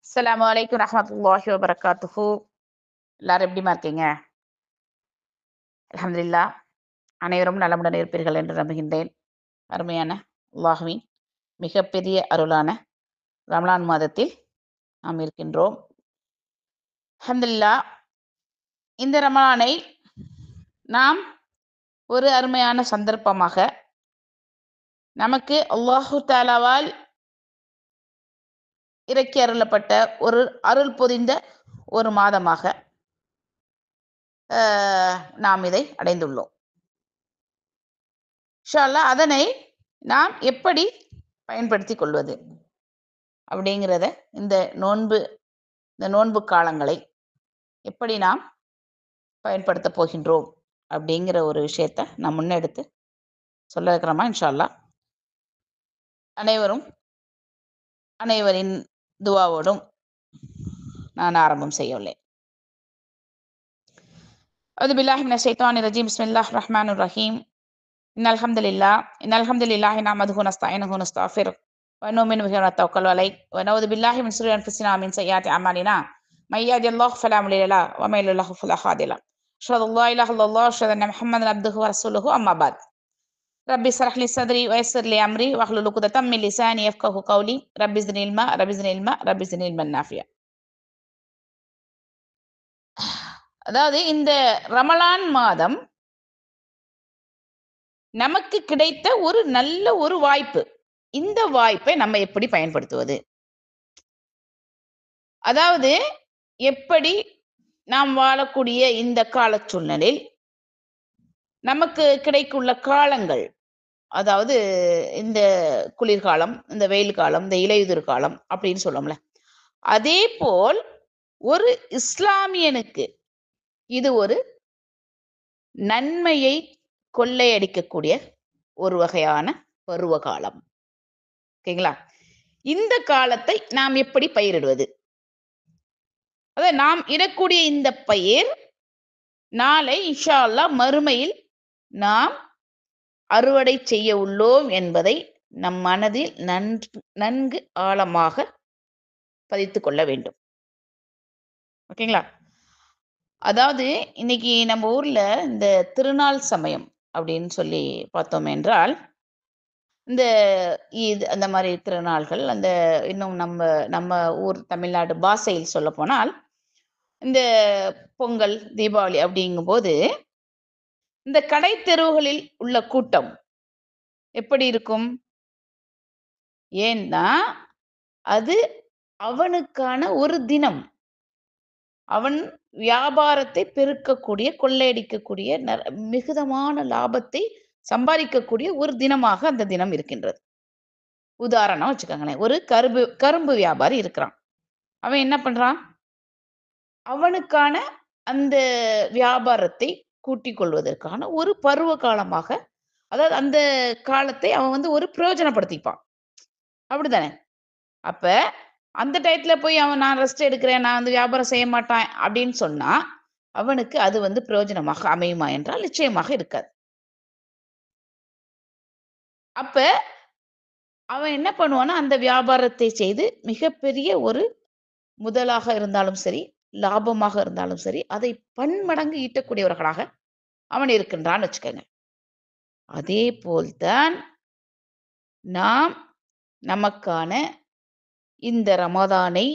அஸ்ஸலாமு அலைக்கும் ரஹ்மத்துல்லாஹி வபரகாத்துஹு. எல்லாரும் எப்படிமா இருக்கீங்க? அல்ஹம்துலில்லாஹ். அனைவரும் நலமுடன் இருப்பீர்கள் என்று நம்புகின்றேன். அருமையான அல்லாஹ்வின் மிகப்பெரிய அருளான ரமலான் மாதத்தில் நாம் இருக்கின்றோம். அல்ஹம்துலில்லாஹ். இந்த ரமலானை நாம் ஒரு அருமையான சந்தர்ப்பமாக நமக்கு அல்லாஹு தாலாவால் இறக்கி அருளப்பட்ட ஒரு அருள் பொதிந்த ஒரு மாதமாக நாம் இதை அடைந்துள்ளோம். இன்ஷா அல்லாஹ் அதனை நாம் எப்படி பயன்படுத்திக் கொள்வது அப்படிங்கிறத இந்த நோன்பு காலங்களை எப்படி நாம் பயன்படுத்த போகின்றோம் அப்படிங்கிற ஒரு விஷயத்த நான் முன்னெடுத்து சொல்ல இருக்கிறோமா இன்ஷா அல்லாஹ். அனைவரின் துவாவோடும் நான் ஆரம்பம் செய்ய உள்ளேன். அவுது பில்லாஹி மினஷ் ஷைத்தானிர் ரஜீம். பிஸ்மில்லாஹிர் ரஹ்மானிர் ரஹீம். இன்னல் ஹம்துலில்லாஹி நஹ்மதுஹு வ நஸ்தஈனுஹு வ நஸ்தக்ஃபிருஹ் வ நு'மினு பிஹி வ நத்தவக்கலு அலைஹி வ நஊது பில்லாஹி மின் ஷுரூரி அன்ஃபுஸினா வ மின் ஸய்யிஆத்தி அமாலினா மை யஹ்தில்லாஹு ஃபலா முضில்ல லஹு வ மை யுض்லில் லஹு ஃபலா ஹாதிய லஹு. அஷ்ஹது அல்லா இலாஹா இல்லல்லாஹ் வ அஷ்ஹது அன்ன முஹம்மதன் அப்துஹு வ ரசூலுஹு. அம்மா பஅத். ரப்பி இஸ்ரஹ் லி ஸத்ரி வ யஸ்ஸிர் லி அம்ரி வஹ்லுல் உக்தத்தம் மின் லிசானி யஃப்கஹு கௌலி. ரப்பி ஸித்னி இல்மன் நாஃபியா. அதாவது இந்த ரமலான் மாதம் நமக்கு கிடைத்த ஒரு நல்ல ஒரு வாய்ப்பு. இந்த வாய்ப்பை நம்ம எப்படி பயன்படுத்துவது? அதாவது எப்படி நாம் வாழக்கூடிய இந்த கால சூழ்நிலையில் நமக்கு கிடைக்குள்ள காலங்கள், அதாவது இந்த குளிர்காலம், இந்த வெயில் காலம், இந்த இலையுதிர் காலம் அப்படின்னு சொல்லுவோம்ல, அதே போல் ஒரு இஸ்லாமியனுக்கு இது ஒரு நன்மையை கொள்ளையடிக்கக்கூடிய ஒரு வகையான பருவ காலம். ஓகேங்களா? இந்த காலத்தை நாம் எப்படி பயிரிடுவது? அதாவது நாம் இடக்கூடிய இந்த பயிர் நாளை இன்ஷா அல்லாஹ் மறுமையில் நாம் அறுவடை செய்ய உள்ளோம் என்பதை நம் மனதில் நன்கு ஆழமாக பதித்துக் கொள்ள வேண்டும். ஓகேங்களா? அதாவது இன்னைக்கு நம்ம ஊர்ல இந்த திருநாள் சமயம் அப்படின்னு சொல்லி பார்த்தோம் என்றால், இந்த ஈத் அந்த மாதிரி திருநாள்கள், அந்த இன்னும் நம்ம நம்ம ஊர் தமிழ்நாடு பாஷையில் சொல்ல போனால் இந்த பொங்கல், தீபாவளி அப்படிங்கும்போது இந்த கடை தெருவுகளில் உள்ள கூட்டம் எப்படி இருக்கும்? ஏன்னா அது அவனுக்கான ஒரு தினம். அவன் வியாபாரத்தை பெருக்கக்கூடிய, கொள்ளையடிக்கக்கூடிய, மிகுதமான லாபத்தை சம்பாதிக்கக்கூடிய ஒரு தினமாக அந்த தினம் இருக்கின்றது. உதாரணம் வச்சுக்கோங்களேன், ஒரு கரும்பு வியாபாரி இருக்கிறான். அவன் என்ன பண்றான்? அவனுக்கான அந்த வியாபாரத்தை கூட்டிக் கொள்வதற்கான ஒரு பருவ காலமாக, அதாவது அந்த காலத்தை அவன் ஒரு பிரயோஜனப்படுத்திப்பான். அப்படித்தானே? அப்ப அந்த டயத்துல போய் அவன் நான் ரெஸ்ட் எடுக்கிறேன், நான் வியாபாரம் செய்ய மாட்டேன் அப்படின்னு சொன்னா, அவனுக்கு அது பிரயோஜனமாக அமையுமா என்றால் நிச்சயமாக இருக்காது. அப்ப அவன் என்ன பண்ணுவான்னா, அந்த வியாபாரத்தை செய்து மிகப்பெரிய ஒரு முதலாக இருந்தாலும் சரி, லாபமாக இருந்தாலும் சரி, அதை பன்மடங்கு ஈட்டக்கூடியவர்களாக அவன் இருக்கின்றான்னு வச்சுக்கோங்க. அதே போல்தான் நாம் நமக்கான இந்த ரமதானை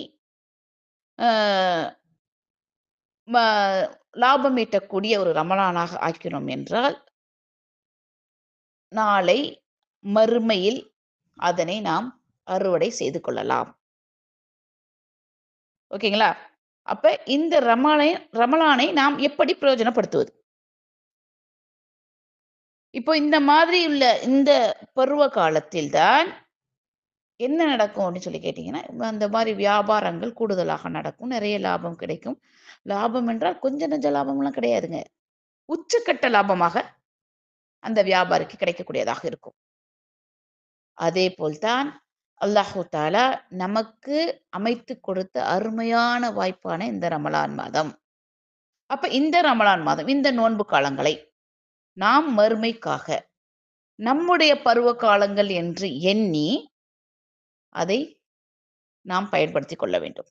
லாபம் ஈட்டக்கூடிய ஒரு ரமலானாக ஆக்கினோம் என்றால், நாளை மறுமையில் அதனை நாம் அறுவடை செய்து கொள்ளலாம். ஓகேங்களா? அப்ப இந்த ரமலானை நாம் எப்படி பிரயோஜனப்படுத்துவது? இப்போ இந்த மாதிரி உள்ள இந்த பருவ காலத்தில் தான் என்ன நடக்கும் அப்படின்னு சொல்லி கேட்டீங்கன்னா, அந்த மாதிரி வியாபாரங்கள் கூடுதலாக நடக்கும். நிறைய லாபம் கிடைக்கும். லாபம் என்றால் கொஞ்சம் நெஞ்ச லாபம்லாம் கிடையாதுங்க. உச்சக்கட்ட லாபமாக அந்த வியாபாரிக்கு கிடைக்கக்கூடியதாக இருக்கும். அதே போல்தான் அல்லாஹு தாலா நமக்கு அமைத்து கொடுத்த அருமையான வாய்ப்பான இந்த ரமலான் மாதம். அப்ப இந்த ரமலான் மாதம், இந்த நோன்பு காலங்களை நாம் மறுமைக்காக நம்முடைய பருவ காலங்கள் என்று எண்ணி அதை நாம் பயன்படுத்திக் கொள்ள வேண்டும்.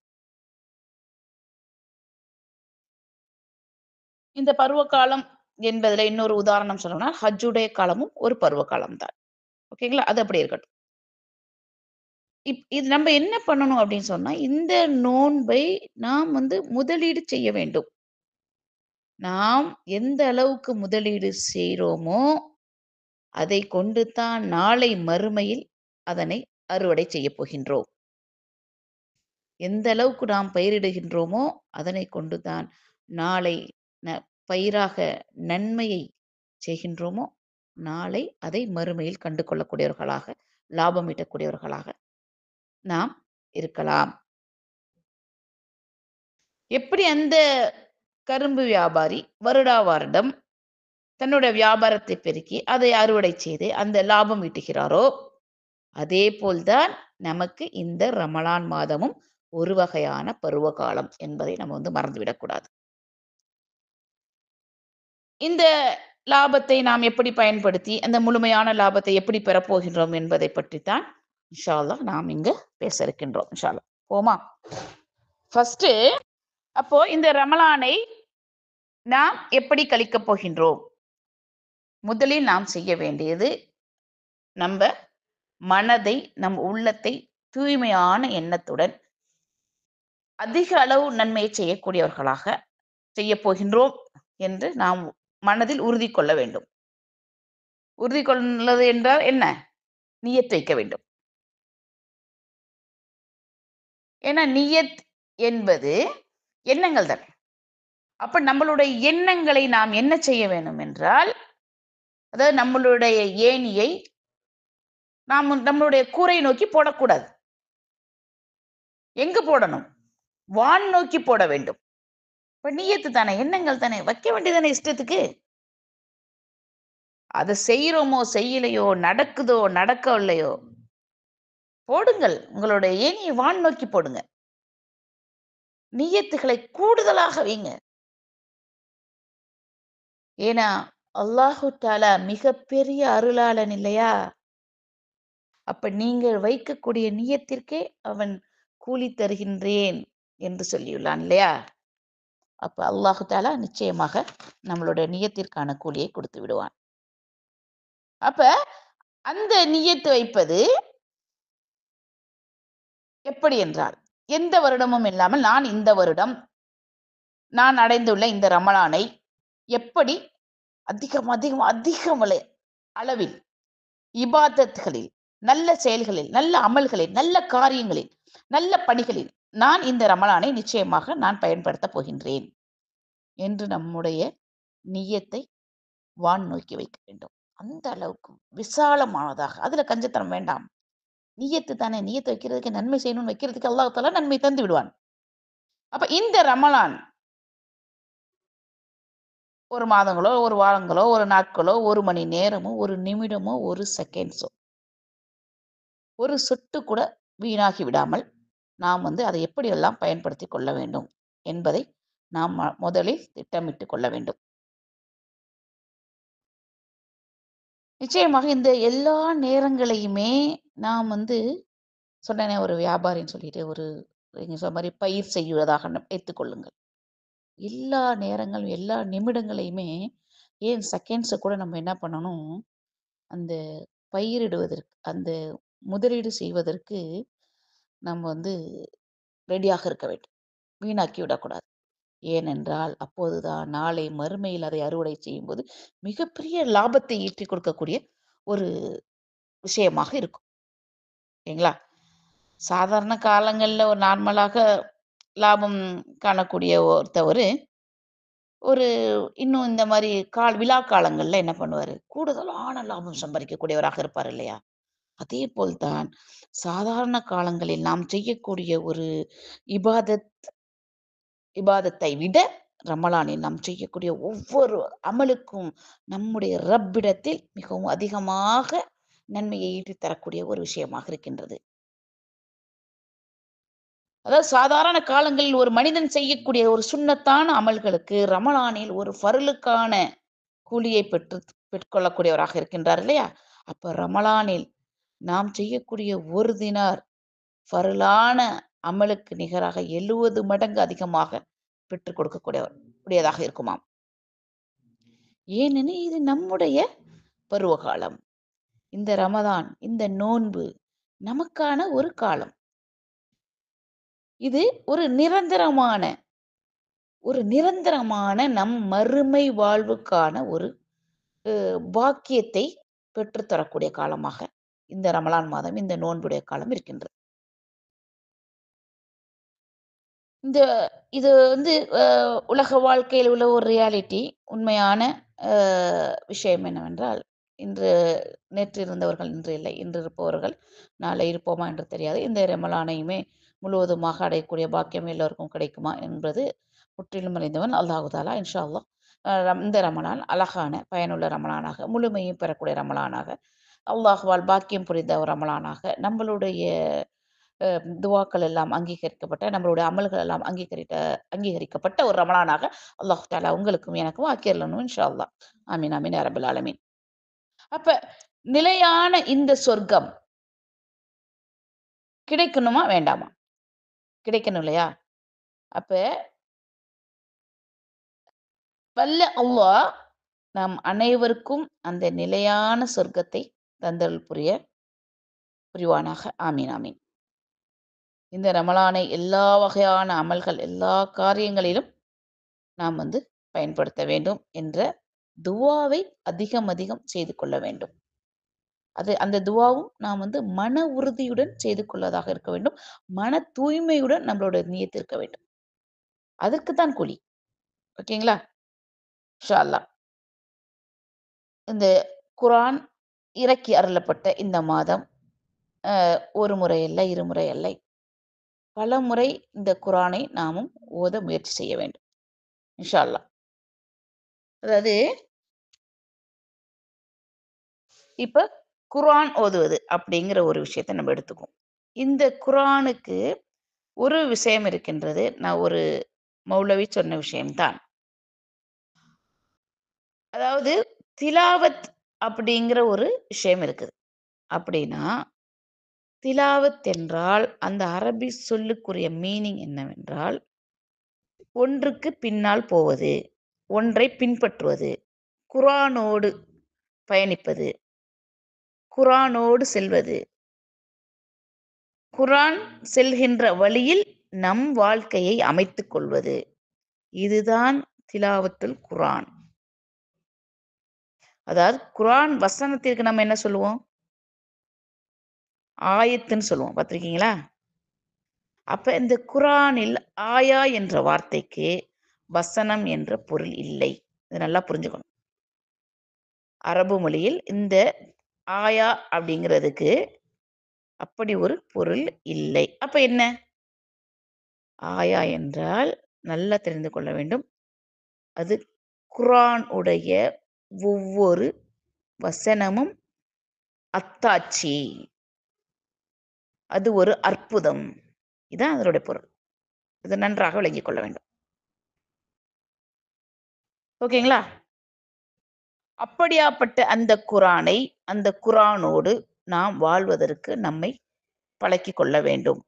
இந்த பருவகாலம் என்பதுல இன்னொரு உதாரணம் சொல்லணும்னா, ஹஜ்ஜுடைய காலமும் ஒரு பருவ காலம் தான். ஓகேங்களா? அது அப்படி இருக்கட்டும். இது நம்ம என்ன பண்ணணும் அப்படின்னு சொன்னா, இந்த நோன்பை நாம் முதலீடு செய்ய வேண்டும். நாம் எந்த அளவுக்கு முதலீடு செய்றோமோ, அதை கொண்டு தான் நாளை மறுமையில் அதனை அறுவடை செய்யப் போகின்றோம். எந்த அளவுக்கு நாம் பயிரிடுகின்றோமோ, அதனை கொண்டு தான் நாளை ந பயிராக நன்மையை செய்கின்றோமோ, நாளை அதை மறுமையில் கண்டு கொள்ளக்கூடியவர்களாக, லாபம் ஈட்டக்கூடியவர்களாக நாம் இருக்கலாம். எப்படி அந்த கரும்பு வியாபாரி வருடா வருடம் தன்னோட வியாபாரத்தை பெருக்கி, அதை அறுவடை செய்து அந்த லாபம் ஈட்டுகிறாரோ, அதேபோல் தான் நமக்கு இந்த ரமலான் மாதமும் ஒரு வகையான பருவகாலம் என்பதை நம்ம மறந்துவிடக்கூடாது. இந்த லாபத்தை நாம் எப்படி பயன்படுத்தி, அந்த முழுமையான லாபத்தை எப்படி பெறப்போகின்றோம் என்பதை பற்றித்தான் இன்ஷா அல்லாஹ் நாம் இங்கு பேச இருக்கின்றோம். இன்ஷா அல்லாஹ். போமா? ஃபர்ஸ்ட்டு அப்போ இந்த ரமலானை நாம் எப்படி கழிக்கப் போகின்றோம்? முதலில் நாம் செய்ய வேண்டியது, நம்ப மனதை, நம் உள்ளத்தை தூய்மையான எண்ணத்துடன் அதிக அளவு நன்மையை செய்யக்கூடியவர்களாக செய்யப் போகின்றோம் என்று நாம் மனதில் உறுதி கொள்ள வேண்டும். உறுதி கொள்வது என்றால் என்ன? நியத் வைக்க வேண்டும். ஏன்னா நியத் என்பது எண்ணங்கள் தானே. அப்ப நம்மளுடைய எண்ணங்களை நாம் என்ன செய்ய வேண்டும் என்றால், அதாவது நம்மளுடைய ஏணியை நாம் நம்மளுடைய கூரை நோக்கி போடக்கூடாது. எங்க போடணும்? வான் நோக்கி போட வேண்டும். இப்ப நியத்து தானே, எண்ணங்கள் தானே, வைக்க வேண்டியதானே இஷ்டத்துக்கு. அதை செய்யறோமோ செய்யலையோ, நடக்குதோ நடக்கவில்லையோ, போடுங்கள். உங்களுடைய ஏணியை வான் நோக்கி போடுங்க. நியத்துகளை கூடுதலாக வைங்க. ஏன்னா அல்லாஹு தாலா மிகப்பெரிய அருளாளன் இல்லையா? அப்ப நீங்கள் வைக்கக்கூடிய நியத்திற்கே அவன் கூலி தருகின்றேன் என்று சொல்லியுள்ளான் இல்லையா? அப்ப அல்லாஹு தாலா நிச்சயமாக நம்மளுடைய நியத்திற்கான கூலியை கொடுத்து விடுவான். அப்ப அந்த நியத்து வைப்பது எப்படி என்றால், எந்த வருடமும் இல்லாமல் நான் இந்த வருடம் நான் அடைந்துள்ள இந்த ரமலானை எப்படி அதிகம் அதிகம் அதிகம் அளவில் இபாதத்களில், நல்ல செயல்களில், நல்ல அமல்களில், நல்ல காரியங்களில், நல்ல பணிகளில் நான் இந்த ரமலானை நிச்சயமாக நான் பயன்படுத்தப் போகின்றேன் என்று நம்முடைய நியத்தை வான் நோக்கி வைக்க வேண்டும். அந்த அளவுக்கு விசாலமானதாக, அதுல கஞ்சத்தனம் வேண்டாம். நியத்து தானே, நியத்து வைக்கிறதுக்கு, நன்மை செய்யணும்னு வைக்கிறதுக்கு அல்லாஹ் தஆலா நன்மை தந்து விடுவான். அப்ப இந்த ரமலான் ஒரு மாதங்களோ, ஒரு வாரங்களோ, ஒரு நாட்களோ, ஒரு மணி நேரமோ, ஒரு நிமிடமோ, ஒரு செகண்ட்ஸோ, ஒரு சொட்டு கூட வீணாகி விடாமல் நாம் அதை எப்படியெல்லாம் பயன்படுத்திக் கொள்ள வேண்டும் என்பதை நாம் முதலில் திட்டமிட்டுக் கொள்ள வேண்டும். நிச்சயமாக இந்த எல்லா நேரங்களையுமே நாம் சொன்னேனே, ஒரு வியாபாரின்னு சொல்லிட்டு நீங்க சொன்ன மாதிரி பயிர் செய்வதாக வைத்துக்கொள்ளுங்கள். எல்லா நேரங்களும், எல்லா நிமிடங்களையுமே, ஏன் செகண்ட்ஸ கூட நம்ம என்ன பண்ணணும், அந்த பயிரிடுவதற்கு, அந்த முதலீடு செய்வதற்கு நம்ம ரெடியாக இருக்க வேண்டும். வீணாக்கி விடக்கூடாது. ஏனென்றால், அப்போதுதான் நாளை மறுமையில் அதை அறுவடை செய்யும்போது மிகப்பெரிய லாபத்தை ஈட்டிக் கொடுக்கக்கூடிய ஒரு விஷயமாக இருக்கும். இல்லைங்களா? சாதாரண காலங்கள்ல ஒரு நார்மலாக லாபம் காணக்கூடிய ஒருத்தவரு, ஒரு இன்னும் இந்த மாரி விழா காலங்கள்ல என்ன பண்ணுவாரு? கூடுதலான லாபம் சம்பாதிக்கக்கூடியவராக இருப்பார் இல்லையா? அதேபோல் தான் சாதாரண காலங்களில் நாம் செய்யக்கூடிய ஒரு இபாதத் இபாதத்தை விட ரமலானில் நாம் செய்யக்கூடிய ஒவ்வொரு அமலுக்கும் நம்முடைய ரப்பிடத்தில் மிகவும் அதிகமாக நன்மையை ஈட்டித் தரக்கூடிய ஒரு விஷயமாக இருக்கின்றது. அதாவது சாதாரண காலங்களில் ஒரு மனிதன் செய்யக்கூடிய ஒரு சுன்னத்தான அமல்களுக்கு ரமலானில் ஒரு ஃபர்லுக்கான கூலியை பெற்றுக்கொள்ளக்கூடியவராக இருக்கின்றார் இல்லையா? அப்ப ரமலானில் நாம் செய்யக்கூடிய ஒரு தினார் ஃபர்லான அமலுக்கு நிகராக 70 மடங்கு அதிகமாக பெற்றுக் கூடியதாக இருக்குமாம். ஏனெனில் இது நம்முடைய பருவகாலம். இந்த ரமதான், இந்த நோன்பு நமக்கான ஒரு காலம். இது ஒரு நிரந்தரமான நம் மறுமை வாழ்வுக்கான ஒரு பாக்கியத்தை பெற்றுத்தரக்கூடிய காலமாக இந்த ரமலான் மாதம், இந்த நோன்புடைய காலம் இருக்கின்றது. இது வந்து உலக வாழ்க்கையில் உள்ள ஒரு ரியாலிட்டி. உண்மையான விஷயம் என்னவென்றால், நேற்று இருந்தவர்கள் இன்று இல்லை. இன்று இருப்பவர்கள் நாளை இருப்போமா என்று தெரியாது. இந்த ரமலானையுமே முழுவதுமாக அடையக்கூடிய பாக்கியம் எல்லோருக்கும் கிடைக்குமா என்பது முற்றிலும் அறிந்தவன் அல்லாஹு தாலா. இன்ஷா அல்லாஹ் இந்த ரமலான் அழகான பயனுள்ள ரமலானாக, முழுமையும் பெறக்கூடிய ரமலானாக, அல்லாஹ்வால் பாக்கியம் புரிந்த ஒரு ரமலானாக, நம்மளுடைய துவாக்கள் எல்லாம் அங்கீகரிக்கப்பட்ட, நம்மளுடைய அமல்கள் எல்லாம் அங்கீகரிக்கப்பட்ட ஒரு ரமலானாக அல்லாஹ் தாலா உங்களுக்கும் எனக்கும் ஆக்கிரலணும் இன்ஷா அல்லாஹ். ஆமீன் ஆமீன் யா ரப்பல் ஆலமீன். அப்ப நிலையான இந்த சொர்க்கம் கிடைக்கணுமா வேண்டாமா? கிடைக்கணும் இல்லையா? அப்ப வல்ல அல்லாஹ் நம் அனைவருக்கும் அந்த நிலையான சொர்க்கத்தை தந்தருள் புரிவானாக. ஆமீன் ஆமீன். இந்த ரமலானை எல்லா வகையான அமல்கள், எல்லா காரியங்களிலும் நாம் பயன்படுத்த வேண்டும் என்ற துவாவை அதிகம் அதிகம் செய்து கொள்ள வேண்டும். அந்த துவாவும் நாம் மன உறுதியுடன் செய்து கொள்வதாக இருக்க வேண்டும். மன தூய்மையுடன் நம்மளோட நியத்து இருக்க வேண்டும். அதற்கு தான் கூலி. ஓகேங்களா? இன்ஷா அல்லாஹ். இந்த குர்ஆன் இறக்கி அருளப்பட்ட இந்த மாதம் ஒரு முறை அல்ல, இருமுறை அல்ல, பலமுறை இந்த குர்ஆனை நாமும் ஓத முயற்சி செய்ய வேண்டும். இன்ஷா அல்லாஹ். அதாவது இப்ப குர்ஆன் ஓதுவது அப்படிங்கிற ஒரு விஷயத்த நம்ம எடுத்துக்குவோம். இந்த குர்ஆனுக்கு ஒரு விஷயம் இருக்கின்றது. நான் ஒரு மௌலவி சொன்ன விஷயம்தான். அதாவது திலாவத் அப்படிங்கிற ஒரு விஷயம் இருக்குது. அப்படின்னா, திலாவத் என்றால் அந்த அரபி சொல்லுக்குரிய மீனிங் என்னவென்றால், ஒன்றுக்கு பின்னால் போவது, ஒன்றை பின்பற்றுவது, குர்ஆனோடு பயணிப்பது, குர்ஆனோடு செல்வது, குர்ஆன் செல்கின்ற வழியில் நம் வாழ்க்கையை அமைத்துக் கொள்வது. இதுதான் திலாவத்துல் குர்ஆன். அதாவது குர்ஆன் வசனத்திற்கு நம்ம என்ன சொல்லுவோம்? ஆயத்துன்னு சொல்லுவோம். பார்த்திருக்கீங்களா? அப்ப இந்த குர்ஆனில் ஆயா என்ற வார்த்தைக்கு வசனம் என்ற பொருள் இல்லை. இத நல்லா புரிஞ்சுக்கணும். அரபு மொழியில் இந்த ஆயா அப்படிங்கிறதுக்கு அப்படி ஒரு பொருள் இல்லை. அப்ப என்ன? ஆயா என்றால் நல்லா தெரிந்து கொள்ள வேண்டும். அது குர்ஆன் உடைய ஒவ்வொரு வசனமும் அத்தாட்சி. அது ஒரு அற்புதம். இதான் அதனுடைய பொருள். இதை நன்றாக விளங்கிக் கொள்ள வேண்டும். ஓகேங்களா? அப்படியாப்பட்ட அந்த குர்ஆனை, அந்த குர்ஆனோடு நாம் வாழ்வதற்கு நம்மை பழக்கிக் கொள்ள வேண்டும்.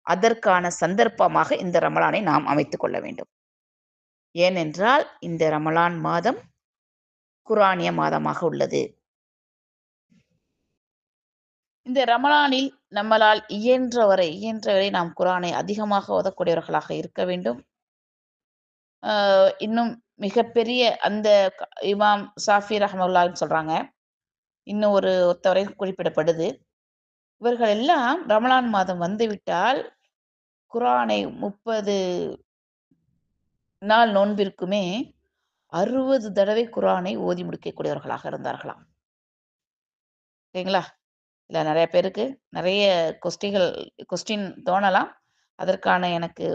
அதற்கான சந்தர்ப்பமாக இந்த ரமலானை நாம் அமைத்துக் கொள்ள வேண்டும். ஏனென்றால் இந்த ரமலான் மாதம் குர்ஆனிய மாதமாக உள்ளது. இந்த ரமலானில் நம்மளால் இயன்றவரை நாம் குர்ஆனை அதிகமாக ஓதக்கூடியவர்களாக இருக்க வேண்டும். இன்னும் மிகப்பெரிய அந்த இமாம் ஷாஃபி ரஹ்மத்துல்லாஹின்னு சொல்றாங்க. இன்னும் ஒருத்தவரை குறிப்பிடப்படுது. இவர்கள் எல்லாம் ரமலான் மாதம் வந்துவிட்டால் குர்ஆனை 30 நாள் நோன்பிற்குமே 60 தடவை குர்ஆனை ஓதி முடிக்கக்கூடியவர்களாக இருந்தார்களாம். ஓகேங்களா? இல்ல நிறைய பேருக்கு நிறைய கொஸ்டின் தோணலாம். அதற்கான எனக்கு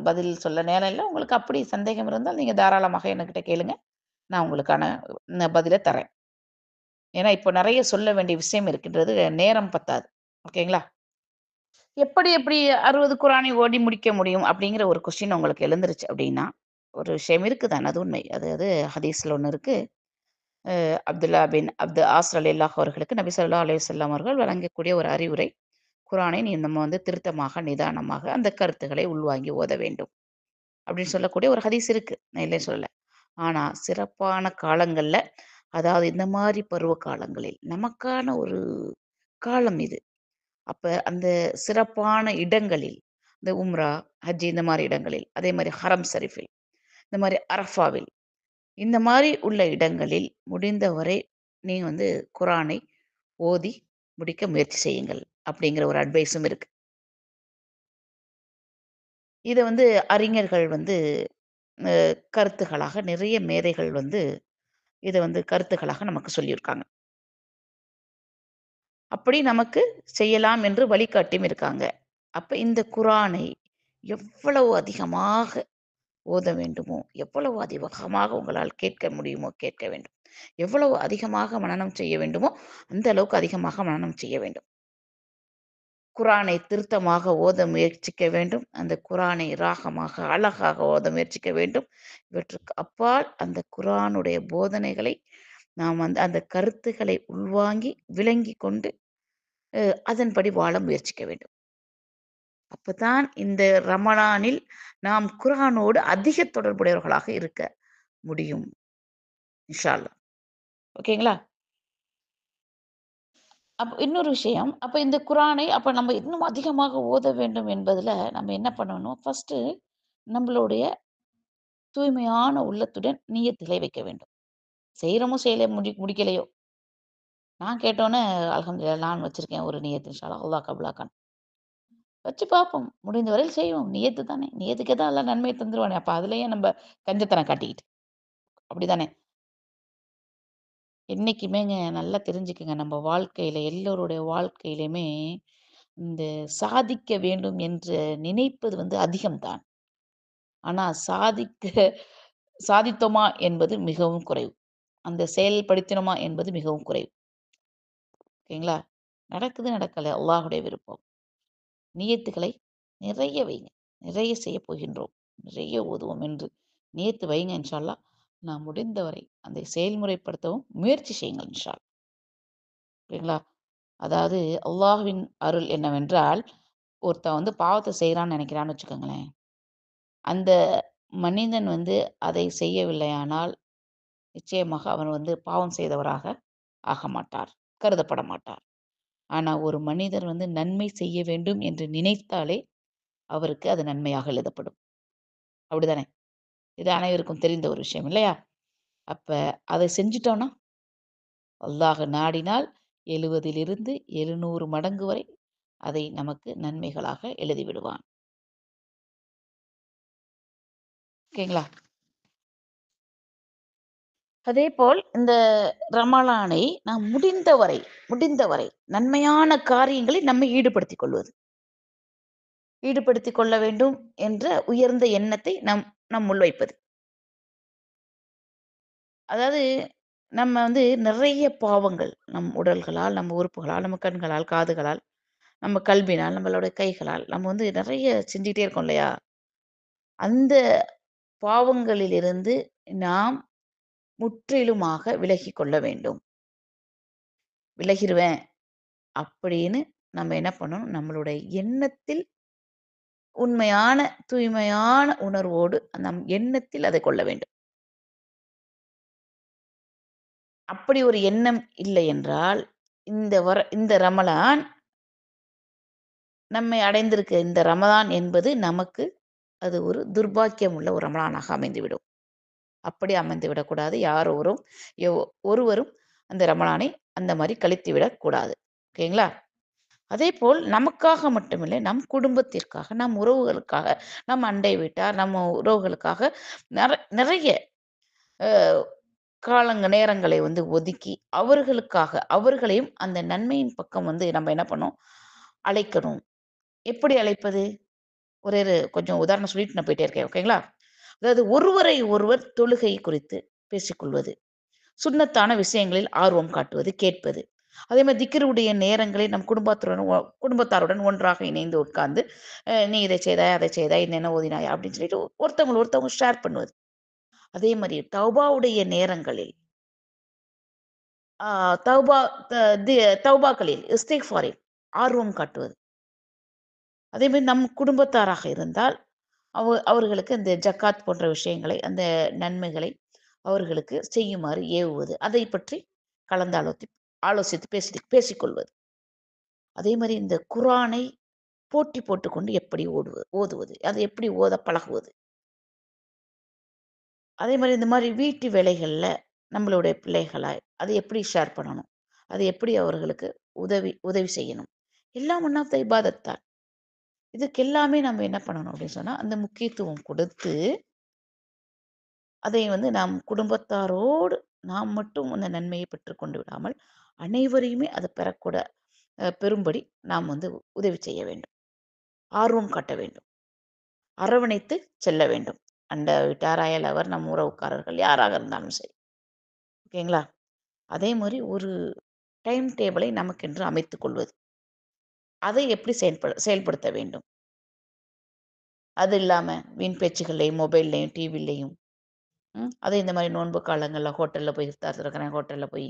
பதில் சொல்ல நேரம் இல்ல. உங்களுக்கு அப்படி சந்தேகம் இருந்தால் நீங்க தாராளமாக என்கிட்ட கேளுங்க. நான் உங்களுக்கான பதில தரேன். ஏன்னா, இப்போ நிறைய சொல்ல வேண்டிய விஷயம் இருக்கின்றது. நேரம் பத்தாது. ஓகேங்களா? எப்படி 60 குர்ஆனை ஓதி முடிக்க முடியும்? அப்படிங்கிற ஒரு கொஸ்டின் உங்களுக்கு எழுந்துருச்சு அப்படின்னா, ஒரு விஷயம் இருக்குதான். அது உண்மை. அது ஹதீஸ்ல ஒண்ணு இருக்கு. அப்துல்லா பின் அப்து ஆஸ் ரலியல்லாஹு அவர்களுக்கு நபி ஸல்லல்லாஹு அலைஹி வஸல்லம் அவர்கள் வழங்கக்கூடிய ஒரு அறிவுரை. குரானை நம்ம திருத்தமாக, நிதானமாக அந்த கருத்துக்களை உள்வாங்கி ஓத வேண்டும். அப்படின்னு சொல்லக்கூடிய ஒரு ஹதீஸ் இருக்கு. நான் இல்லைன்னு சொல்லல. ஆனா, சிறப்பான காலங்கள்ல, அதாவது இந்த மாரி பருவ காலங்களில், நமக்கான ஒரு காலம் இது. அப்ப அந்த சிறப்பான இடங்களில், இந்த உம்ரா, ஹஜ் இந்த மாரி இடங்களில், அதே மாரி ஹரம் ஷரீஃபில், இந்த மாரி அரஃபாவில், இந்த மாரி உள்ள இடங்களில் முடிந்தவரை நீங்க குரானை ஓதி முடிக்க முயற்சி செய்யுங்கள். அப்படிங்கிற ஒரு அட்வைஸும் இருக்கு. இத அறிஞர்கள் அ கருத்துக்களாக நிறைய மேதைகள் இத கருத்துக்களாக நமக்கு சொல்லியிருக்காங்க. அப்படி நமக்கு செய்யலாம் என்று வழிகாட்டியும் இருக்காங்க. அப்ப இந்த குரானை எவ்வளவு அதிகமாக ஓத வேண்டுமோ, எவ்வளவு அதிகமாக உங்களால் கேட்க முடியுமோ கேட்க வேண்டும். எவ்வளவு அதிகமாக மனனம் செய்ய வேண்டுமோ, அந்த அளவுக்கு அதிகமாக மனனம் செய்ய வேண்டும். குரானை திருத்தமாக ஓத முயற்சிக்க வேண்டும். அந்த குரானை ராகமாக, அழகாக ஓத முயற்சிக்க வேண்டும். இவற்றுக்கு அப்பால் அந்த குரானுடைய போதனைகளை நாம் அந்த கருத்துக்களை உள்வாங்கி, விளங்கிக் கொண்டு அதன்படி வாழ முயற்சிக்க வேண்டும். அப்பதான் இந்த ரமலானில் நாம் குர்ஆனோடு அதிக தொடர்புடையவர்களாக இருக்க முடியும். இன்ஷா அல்லாஹ். ஓகேங்களா? இன்னொரு விஷயம், அப்ப இந்த குர்ஆனை நம்ம இன்னும் அதிகமாக ஓத வேண்டும் என்பதுல நம்ம என்ன பண்ணணும்? ஃபர்ஸ்ட்டு நம்மளுடைய தூய்மையான உள்ளத்துடன் நிய்யத்துகளை வைக்க வேண்டும். செய்றோமோ செய்யலையோ முடிக்கலையோ, நான் கேட்டோனே அல்ஹம்துலில்லாஹ் நான் வச்சிருக்கேன் ஒரு நிய்யத் இன்ஷா அல்லாஹ். அல்லாஹ் கபூலாக்கணும். வச்சு பார்ப்போம். முடிந்த வரையில் செய்வோம். நியத்து தானே! நியத்துக்கே தான் அல்லாஹ் நன்மைய தந்துருவானே! அப்ப அதுல ஏன் நம்ப கஞ்சத்தனம் காட்டிக்கிட்டு? அப்படிதானே! என்னைக்குமேங்க நல்லா தெரிஞ்சுக்கங்க. நம்ம வாழ்க்கையில எல்லோருடைய வாழ்க்கையிலயுமே இந்த சாதிக்க வேண்டும் என்று நினைப்பது அதிகம் தான். ஆனா சாதித்தோமா என்பது மிகவும் குறைவு. அந்த செயல்படுத்தினோமா என்பது மிகவும் குறைவு. ஓகேங்களா? நடக்குது, நடக்கல அல்லாஹ்வுடைய விருப்பம். நியத்துக்களை நிறைய வைங்க. நிறைய செய்யப் போகின்றோம். நிறைய ஓதுவோம் என்று நியத்து வைங்க இன்ஷா அல்லாஹ். நான் முடிந்தவரை அதை செயல்முறைப்படுத்தவும் முயற்சி செய்யுங்கள் இன்ஷா அல்லாஹ். ஓகேங்களா? அதாவது அல்லாஹ்வின் அருள் என்னவென்றால், ஒருத்தன் பாவத்த செய்றான்னு நெனைக்கிறான்னு வச்சுக்கோங்களேன். அந்த மனிதன் அதை செய்யவில்லையானால், நிச்சயமாக அவன் பாவம் செய்தவராக ஆக மாட்டார். கருதப்பட மாட்டார். ஆனா ஒரு மனிதர் நன்மை செய்ய வேண்டும் என்று நினைத்தாலே, அவருக்கு அது நன்மையாக எழுதப்படும். அப்படிதானே? இது அனைவருக்கும் தெரிந்த ஒரு விஷயம் இல்லையா? அப்ப அத செஞ்சுட்டோம்னா, அல்லாஹ் நாடினால் 70லிருந்து 700 மடங்கு வரை அதை நமக்கு நன்மைகளாக எழுதி விடுவான். ஓகேங்களா? அதேபோல் இந்த ரமலானை நாம் முடிந்தவரை நன்மையான காரியங்களில் நம்மை ஈடுபடுத்திக் கொள்வது. ஈடுபடுத்திக் கொள்ள வேண்டும் என்ற உயர்ந்த எண்ணத்தை நம்முள் வைப்பது. அதாவது நம்ம நிறைய பாவங்கள் நம் உடல்களால், நம்ம உறுப்புகளால், நம்ம கண்களால், காதுகளால், நம்ம கல்வினால், நம்மளோட கைகளால் நம்ம நெறைய செஞ்சுட்டே இருக்கோம் இல்லையா? அந்த பாவங்களிலிருந்து நாம் முற்றிலுமாக விலகிக் கொள்ள வேண்டும். விலகிருவேன் அப்படின்னு நம்ம என்ன பண்ணணும்? நம்மளுடைய எண்ணத்தில் உண்மையான, தூய்மையான உணர்வோடு நம் எண்ணத்தில் அதை கொள்ள வேண்டும். அப்படி ஒரு எண்ணம் இல்லை என்றால், இந்த ரமலான் நம்மை அடைந்திருக்க இந்த ரமலான் என்பது நமக்கு அது ஒரு துர்பாக்கியம் உள்ள ஒரு ரமலானாக அமைந்துவிடும். அப்படி அமைந்து விடக்கூடாது. எவ் ஒருவரும் அந்த ரமலானை அந்த மாரி கழித்து விடக்கூடாது. ஓகேங்களா? அதேபோல் நமக்காக மட்டுமில்லை, நம் குடும்பத்திற்காக, நம் உறவுகளுக்காக, நம் அண்டை வீட்டார், நம்ம உறவுகளுக்காக நிறைய அ நேரங்களை ஒதுக்கி, அவர்களையும் அந்த நன்மையின் பக்கம் நம்ம என்ன பண்ணணும்? அழைக்கணும். எப்படி அழைப்பது? கொஞ்சம் உதாரணம் சொல்லிட்டு நான் போயிட்டே இருக்கேன். ஓகேங்களா? அதாவது ஒருவரை ஒருவர் தொழுகை குறித்து பேசிக்கொள்வது. சுன்னத்தான விஷயங்களில் ஆர்வம் காட்டுவது, கேட்பது. அதே மாரி திக்ருடைய நேரங்களை நம் குடும்பத்தாருடன் ஒன்றாக இணைந்து உட்கார்ந்து, "நீ இதை செய்தாயா? அதை செய்தாயா? இன்னென்ன ஓதினாயா?" அப்படின்னு சொல்லிட்டு ஒருத்தவங்க ஷேர் பண்ணுவது. அதே மாரி தௌபாவுடைய நேரங்களில், ஆ தௌபா த தி தௌபாக்களில், இஸ்திக்ஃபாரில் ஆர்வம் காட்டுவது. அதேமாரி நம் குடும்பத்தாராக இருந்தால், அவர்களுக்கு இந்த ஜக்காத் போன்ற விஷயங்களை, அந்த நன்மைகளை அவர்களுக்கு செய்யுமாறு ஏவுவது. அதை பற்றி கலந்து ஆலோசித்து பேசிக்கொள்வது. அதேமாரி இந்த குர்ஆனை போட்டி போட்டுக்கொண்டு எப்படி ஓதுவது? அதை எப்படி ஓத பழகுவது? அதேமாரி இந்த மாரி வீட்டு வேலைகள்ல நம்மளுடைய பிள்ளைகள அதை எப்படி ஷேர் பண்ணணும்? அதை எப்படி அவர்களுக்கு உதவி உதவி செய்யணும்? எல்லாம் ஒன் ஆஃப் த இபாதத் தான். இதுக்கு எல்லாமே நம்ம என்ன பண்ணணும் அப்படின்னு சொன்னா, அந்த முக்கியத்துவம் கொடுத்து, அதை நாம் குடும்பத்தாரோடு நாம் மட்டும் அந்த நன்மையை பெற்றுக்கொண்டு விடாமல், அனைவரையுமே அது பெறும்படி நாம் உதவி செய்ய வேண்டும். ஆர்வம் காட்ட வேண்டும். அரவணைத்து செல்ல வேண்டும். அண்ட வீட்டார், அயலவர், நம் உறவுக்காரர்கள் யாராக இருந்தாலும் சரி. ஓகேங்களா? அதே மாரி ஒரு டைம் டேபிளை நமக்கென்று அமைத்துக் கொள்வது. அதை எப்படி செயல்படுத்த வேண்டும். அது இல்லாம வீண் பேச்சுக்கள்லயும், மொபைல்லயும், டிவிலயும் அதே இந்த மாரி நோன்பு காலங்கள்ல ஹோட்டல்ல போய் இஃப்தார் திறக்கிறேன், ஹோட்டல்ல போய்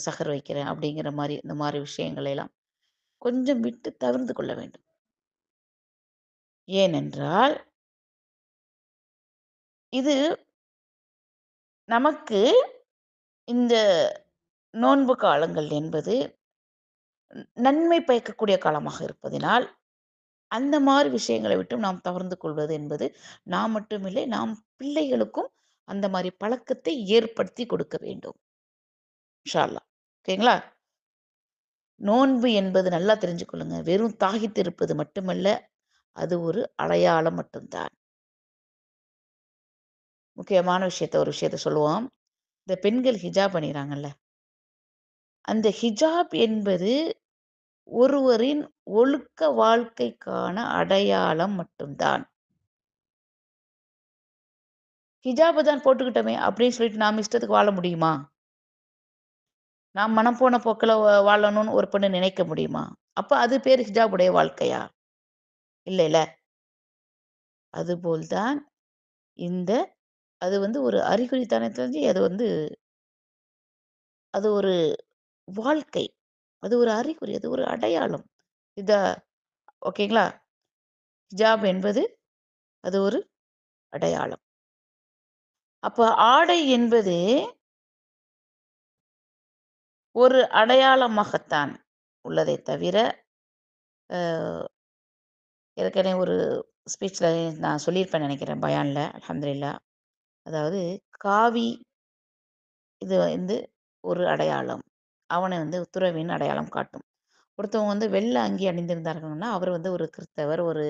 சஹர் வைக்கிறேன் அப்படிங்கிற மாரி இந்த மாரி விஷயங்களை எல்லாம் கொஞ்சம் விட்டு தவிர்ந்து கொள்ள வேண்டும். ஏனென்றால், இது நமக்கு இந்த நோன்பு காலங்கள் என்பது நன்மை பயக்கக்கூடிய காலமாக இருப்பதினால், அந்த மாரி விஷயங்களை விட்டும் நாம் தவிர்ந்து கொள்வது என்பது நாம் மட்டுமில்லை, நாம் பிள்ளைகளுக்கும் அந்த மாரி பழக்கத்தை ஏற்படுத்தி கொடுக்க வேண்டும். இன்ஷா அல்லாஹ். ஓகேங்களா? நோன்பு என்பது நல்லா தெரிஞ்சுக்கொள்ளுங்க. வெறும் தாகித்து இருப்பது மட்டுமல்ல, அது ஒரு அடையாளம் மட்டும் தான். முக்கியமான ஒரு விஷயத்த சொல்லுவோம். இந்த பெண்கள் ஹிஜாப் அணியிறாங்கல்ல, அந்த ஹிஜாப் என்பது ஒருவரின் ஒழுக்க வாழ்க்கைக்கான அடையாளம் மட்டும் தான். ஹிஜாப தான் போட்டுக்கிட்டோமே அப்படின்னு சொல்லிட்டு நாம இஷ்டத்துக்கு வாழ முடியுமா? நாம் மனம் போன போக்குல வாழணும்னு ஒரு பொண்ணு நினைக்க முடியுமா? அப்ப அது பேரு ஹிஜாபுடைய வாழ்க்கையா? இல்லைல. அதுபோல் தான் இந்த அது ஒரு அறிகுறி தானே தவிர, அது ஒரு வாழ்க்கை. அது ஒரு அறிகுறி. அது ஒரு அடையாளம். இதா ஓகேங்களா? ஹிஜாப் என்பது அது ஒரு அடையாளம். அப்ப ஆடை என்பது ஒரு அடையாளமாகத்தான் உள்ளதை தவிர, அ ஏற்கனவே ஒரு ஸ்பீச்ல நான் சொல்லியிருப்பேன்னு நெனைக்கிறேன் பயான்ல. அல்ஹம்துலில்லாஹ். அதாவது காவி இது ஒரு அடையாளம். அவன துறவின்னு அடையாளம் காட்டும். ஒருத்தவங்க வெள்ள அங்கி அணிந்திருந்தார்கள்னா, அவர் ஒரு கிறிஸ்தவர், ஒரு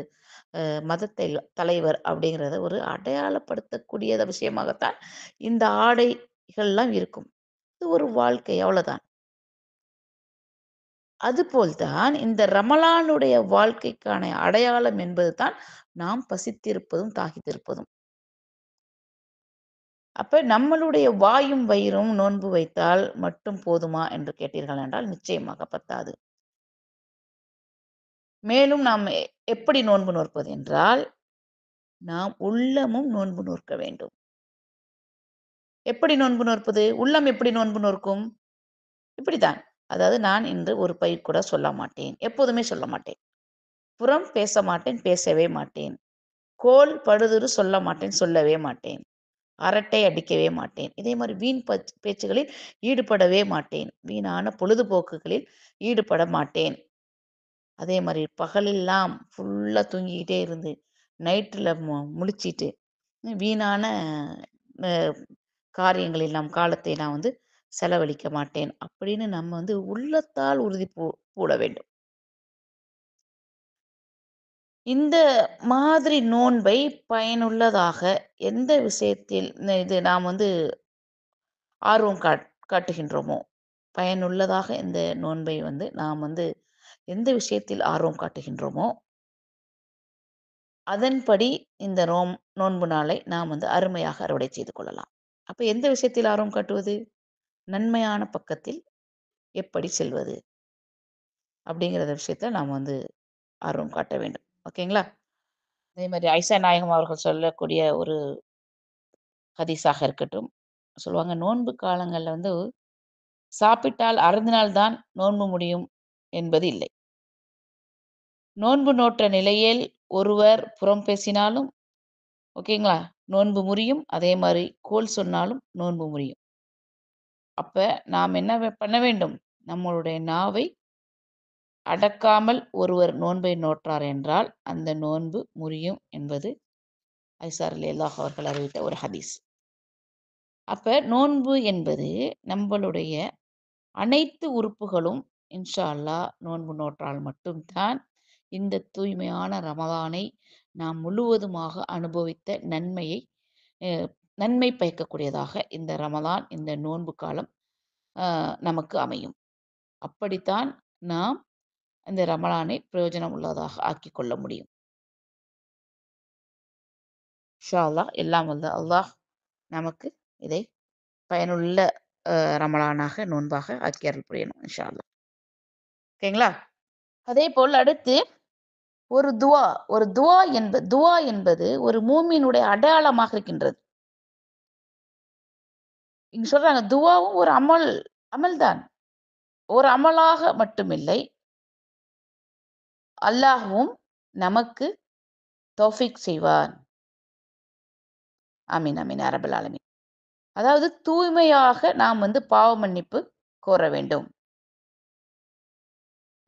மதத்தை தலைவர் அப்படிங்கிறத ஒரு அடையாளப்படுத்தக்கூடிய விஷயமாகத்தான் இந்த ஆடைகள்லாம் இருக்கும். இது ஒரு வாழ்க்கை அவ்வளோதான். அதுபோல் தான் இந்த ரமலானுடைய வாழ்க்கைக்கான அடையாளம் என்பது தான் நாம் பசித்திருப்பதும், தாகித்திருப்பதும். அப்ப நம்மளுடைய வாயும் வயிறும் நோன்பு வைத்தால் மட்டும் போதுமா என்று கேட்டீர்கள் என்றால் நிச்சயமாக பத்தாது. மேலும் நாம் எப்படி நோன்பு நோற்பது என்றால், நாம் உள்ளமும் நோன்பு நோற்க வேண்டும். எப்படி நோன்பு நோற்பது? உள்ளம் எப்படி நோன்பு நோற்கும்? இப்படித்தான். அதாவது நான் இன்று ஒரு பை கூட சொல்ல மாட்டேன். எப்போதுமே சொல்ல மாட்டேன். புறம் பேச மாட்டேன், பேசவே மாட்டேன். கோள், படுதுறு சொல்ல மாட்டேன், சொல்லவே மாட்டேன். அரட்டை அடிக்கவே மாட்டேன். இதே மாரி வீண் பேச்சுகளில் ஈடுபடவே மாட்டேன். வீணான பொழுதுபோக்குகளில் ஈடுபட மாட்டேன். அதே மாரி பகலெல்லாம் ஃபுல்லா தூங்கிக்கிட்டே இருந்து, நைட்ல முழிச்சிட்டு, வீணான அ காரியங்களில் காலத்தை நான் செலவழிக்க மாட்டேன். அப்படின்னு நம்ம உள்ளத்தால் உறுதி பூட வேண்டும். இந்த மாதிரி நோன்பை பயனுள்ளதாக எந்த விஷயத்தில் இது நாம் ஆர்வம் காட்டுகின்றோமோ, பயனுள்ளதாக இந்த நோன்பை நாம் எந்த விஷயத்தில் ஆர்வம் காட்டுகின்றோமோ, அதன்படி இந்த நோன்பு நாளை நாம் அருமையாக அறுவடை செய்து கொள்ளலாம். அப்ப எந்த விஷயத்தில் ஆர்வம் காட்டுவது? நன்மையான பக்கத்தில் எப்படி செல்வது? அப்படிங்கிற விஷயத்துல நாம் ஆர்வம் காட்ட வேண்டும். ஓகேங்களா? அதே மாரி ஐஷா நாயகம் அவர்கள் சொல்லக்கூடிய ஒரு ஹதீஸாக இருக்கட்டும். சொல்லுவாங்க, நோன்பு காலங்கள்ல சாப்பிட்டால் அருந்தினால் தான் நோன்பு முடியும் என்பது இல்லை. நோன்பு நோற்ற நிலையில் ஒருவர் புறம் பேசினாலும் ஓகேங்களா, நோன்பு முறியும். அதே மாரி கோள் சொன்னாலும் நோன்பு முறியும். அப்ப நாம் என்ன பண்ண வேண்டும்? நம்மளுடைய நாவை அடக்காமல் ஒருவர் நோன்பை நோற்றார் என்றால், அந்த நோன்பு முறியும் என்பது ஐஸா ரலியல்லாஹு அவர்கள் அறிவித்த ஒரு ஹதீஸ். அப்ப நோன்பு என்பது நம்பளுடைய அனைத்து உறுப்புகளும் இன்ஷா அல்லாஹ் நோன்பு நோற்றால் மட்டும் தான் இந்த தூய்மையான ரமலானை நாம் முழுவதுமாக அனுபவித்த நன்மையை அ நன்மை பயக்கக்கூடியதாக இந்த ரமலான், இந்த நோன்பு காலம் நமக்கு அமையும். அப்படித்தான் நாம் இந்த ரமலானை பிரயோஜனம் உள்ளதாக ஆக்கிக் கொள்ள முடியும். இன்ஷா அல்லாஹ் எல்லாம் வல்ல அல்லாஹ் நமக்கு இதை பயனுள்ள ரமலானாக, நோன்பாக ஆக்கி அருள் புரியணும் இன்ஷா அல்லாஹ். ஓகேங்களா? அதேபோல் அடுத்து துவா என்பது ஒரு மூமினுடைய அடையாளமாக இருக்கின்றது. இங்க சொல்றாங்க துவாவும் ஒரு அமல்தான். ஒரு அமலாக மட்டுமில்லை, அல்லாஹ்வும் நமக்கு தௌஃபீக் செய்வான். ஆமீன், ஆமீன் யா ரப்பல் ஆலமீன். அதாவது தூய்மையாக நாம் பாவ மன்னிப்பு கோர வேண்டும்.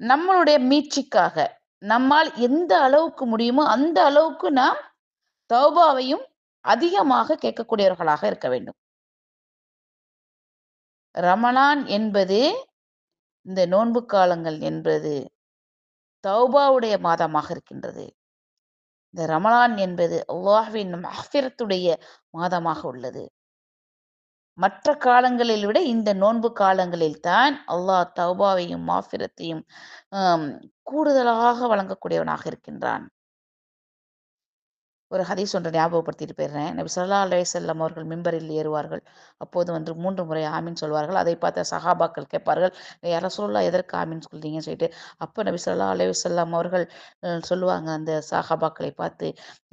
நம்மளுடைய மீட்சிக்காக நம்மால் எந்த அளவுக்கு முடியுமோ அந்த அளவுக்கு நாம் தௌபாவையும் அதிகமாக கேட்கக்கூடியவர்களாக இருக்க வேண்டும். ரமலான் என்பது, இந்த நோன்பு காலங்கள் என்பது தௌபாவுடைய மாதமாக இருக்கின்றது. இந்த ரமலான் என்பது அல்லாஹ்வின் மஃபிரத்துடைய மாதமாக உள்ளது. மற்ற காலங்களில் விட இந்த நோன்பு காலங்களில் தான் அல்லாஹ் தௌபாவையும் மாஃபிரத்தையும் கூடுதலாக வழங்கக்கூடியவனாக இருக்கின்றான். ஒரு ஹதீஸ் ஒன்றை ஞாபகப்படுத்திட்டு போயிடுறேன். நபி ஸல்லல்லாஹு அலைஹி வஸல்லம் அவர்கள் மிம்பரில் ஏறுவார்கள். அப்போது 3 முறை ஆமீன் சொல்வார்கள். அதை பார்த்த சஹாபாக்கள் கேட்பார்கள், யா ரசூலல்லாஹ் எதற்கு ஆமீன் சொல்றீங்கன்னு சொல்லிட்டு. அப்ப நபி ஸல்லல்லாஹு அலைஹி வஸல்லம் அவர்கள் சொல்லுவாங்க அந்த சஹாபாக்களை பார்த்து,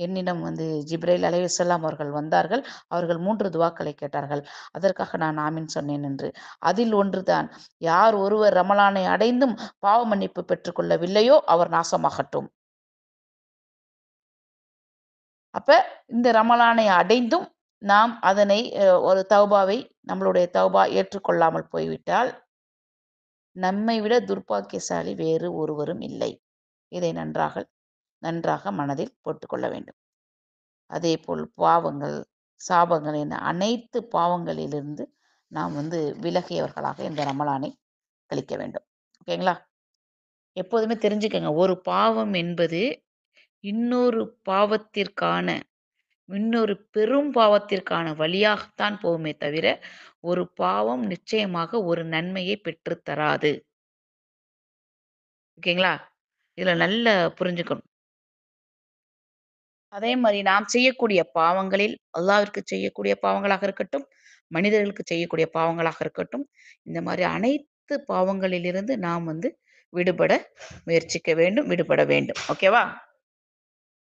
என்னிடம் ஜிப்ரீல் அலைஹிஸ்ஸலாம் அவர்கள் வந்தார்கள். அவர்கள் 3 துவாக்களை கேட்டார்கள். அதற்காக நான் ஆமீன் சொன்னேன் என்று. அதில் ஒன்றுதான், யார் ஒருவர் ரமலானை அடைந்தும் பாவ மன்னிப்பு பெற்றுக்கொள்ளவில்லையோ அவர் நாசமாகட்டும். அப்ப இந்த ரமலானை அடைந்தும் நாம் அதனை ஒரு தௌபாவை நம்மளுடைய தௌபா ஏற்றுக்கொள்ளாமல் போய்விட்டால், நம்மை விட துர்பாக்கியசாலி வேறு ஒருவரும் இல்லை. இதை நன்றாக மனதில் போட்டுக்கொள்ள வேண்டும். அதேபோல் பாவங்கள், சாபங்கள் என அனைத்து பாவங்களிலிருந்து நாம் விலகியவர்களாக இந்த ரமலானை கழிக்க வேண்டும். ஓகேங்களா? எப்போதுமே தெரிஞ்சுக்கங்க, ஒரு பாவம் என்பது இன்னொரு பாவத்திற்கான இன்னொரு பெரும் பாவத்திற்கான வழியாகத்தான் போகுமே தவிர, ஒரு பாவம் நிச்சயமாக ஒரு நன்மையை பெற்றுத் தராது. ஓகேங்களா? இதுல நல்லா புரிஞ்சுக்கணும். அதே மாரி நாம் செய்யக்கூடிய பாவங்களில் அல்லாஹ்விற்கு செய்யக்கூடிய பாவங்களாக இருக்கட்டும், மனிதர்களுக்கு செய்யக்கூடிய பாவங்களாக இருக்கட்டும், இந்த மாரி அனைத்து பாவங்களிலிருந்து நாம் விடுபட முயற்சிக்க வேண்டும், விடுபட வேண்டும். ஓகேவா?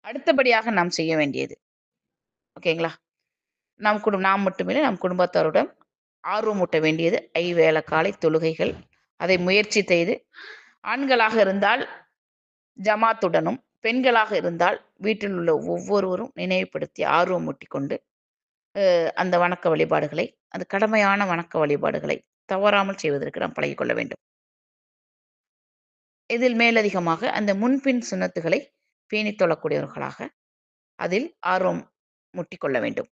அடுத்தபடியாக நாம் செய்ய வேண்டியது. ஓகேங்களா? நாம் மட்டுமில்லை, நம் குடும்பத்தாருடன் ஆர்வமூட்ட வேண்டியது ஐவேள காலை தொழுகைகள். அதை முயற்சி செய்து, ஆண்களாக இருந்தால் ஜமாத்துடனும், பெண்களாக இருந்தால் வீட்டில் உள்ள ஒவ்வொருவரும் நினைவுபடுத்தி ஆர்வமூட்டிக் கொண்டு, அந்த வணக்க வழிபாடுகளை, அந்த கடமையான வணக்க வழிபாடுகளை தவறாமல் செய்வதற்கு நாம் பழகிக்கொள்ள வேண்டும். இதில் மேலதிகமாக அந்த முன்பின் சுன்னத்துகளை பேணித் தொழக்கூடியவர்களாக அதில் ஆர்வம் மூட்டிக் கொள்ள வேண்டும்.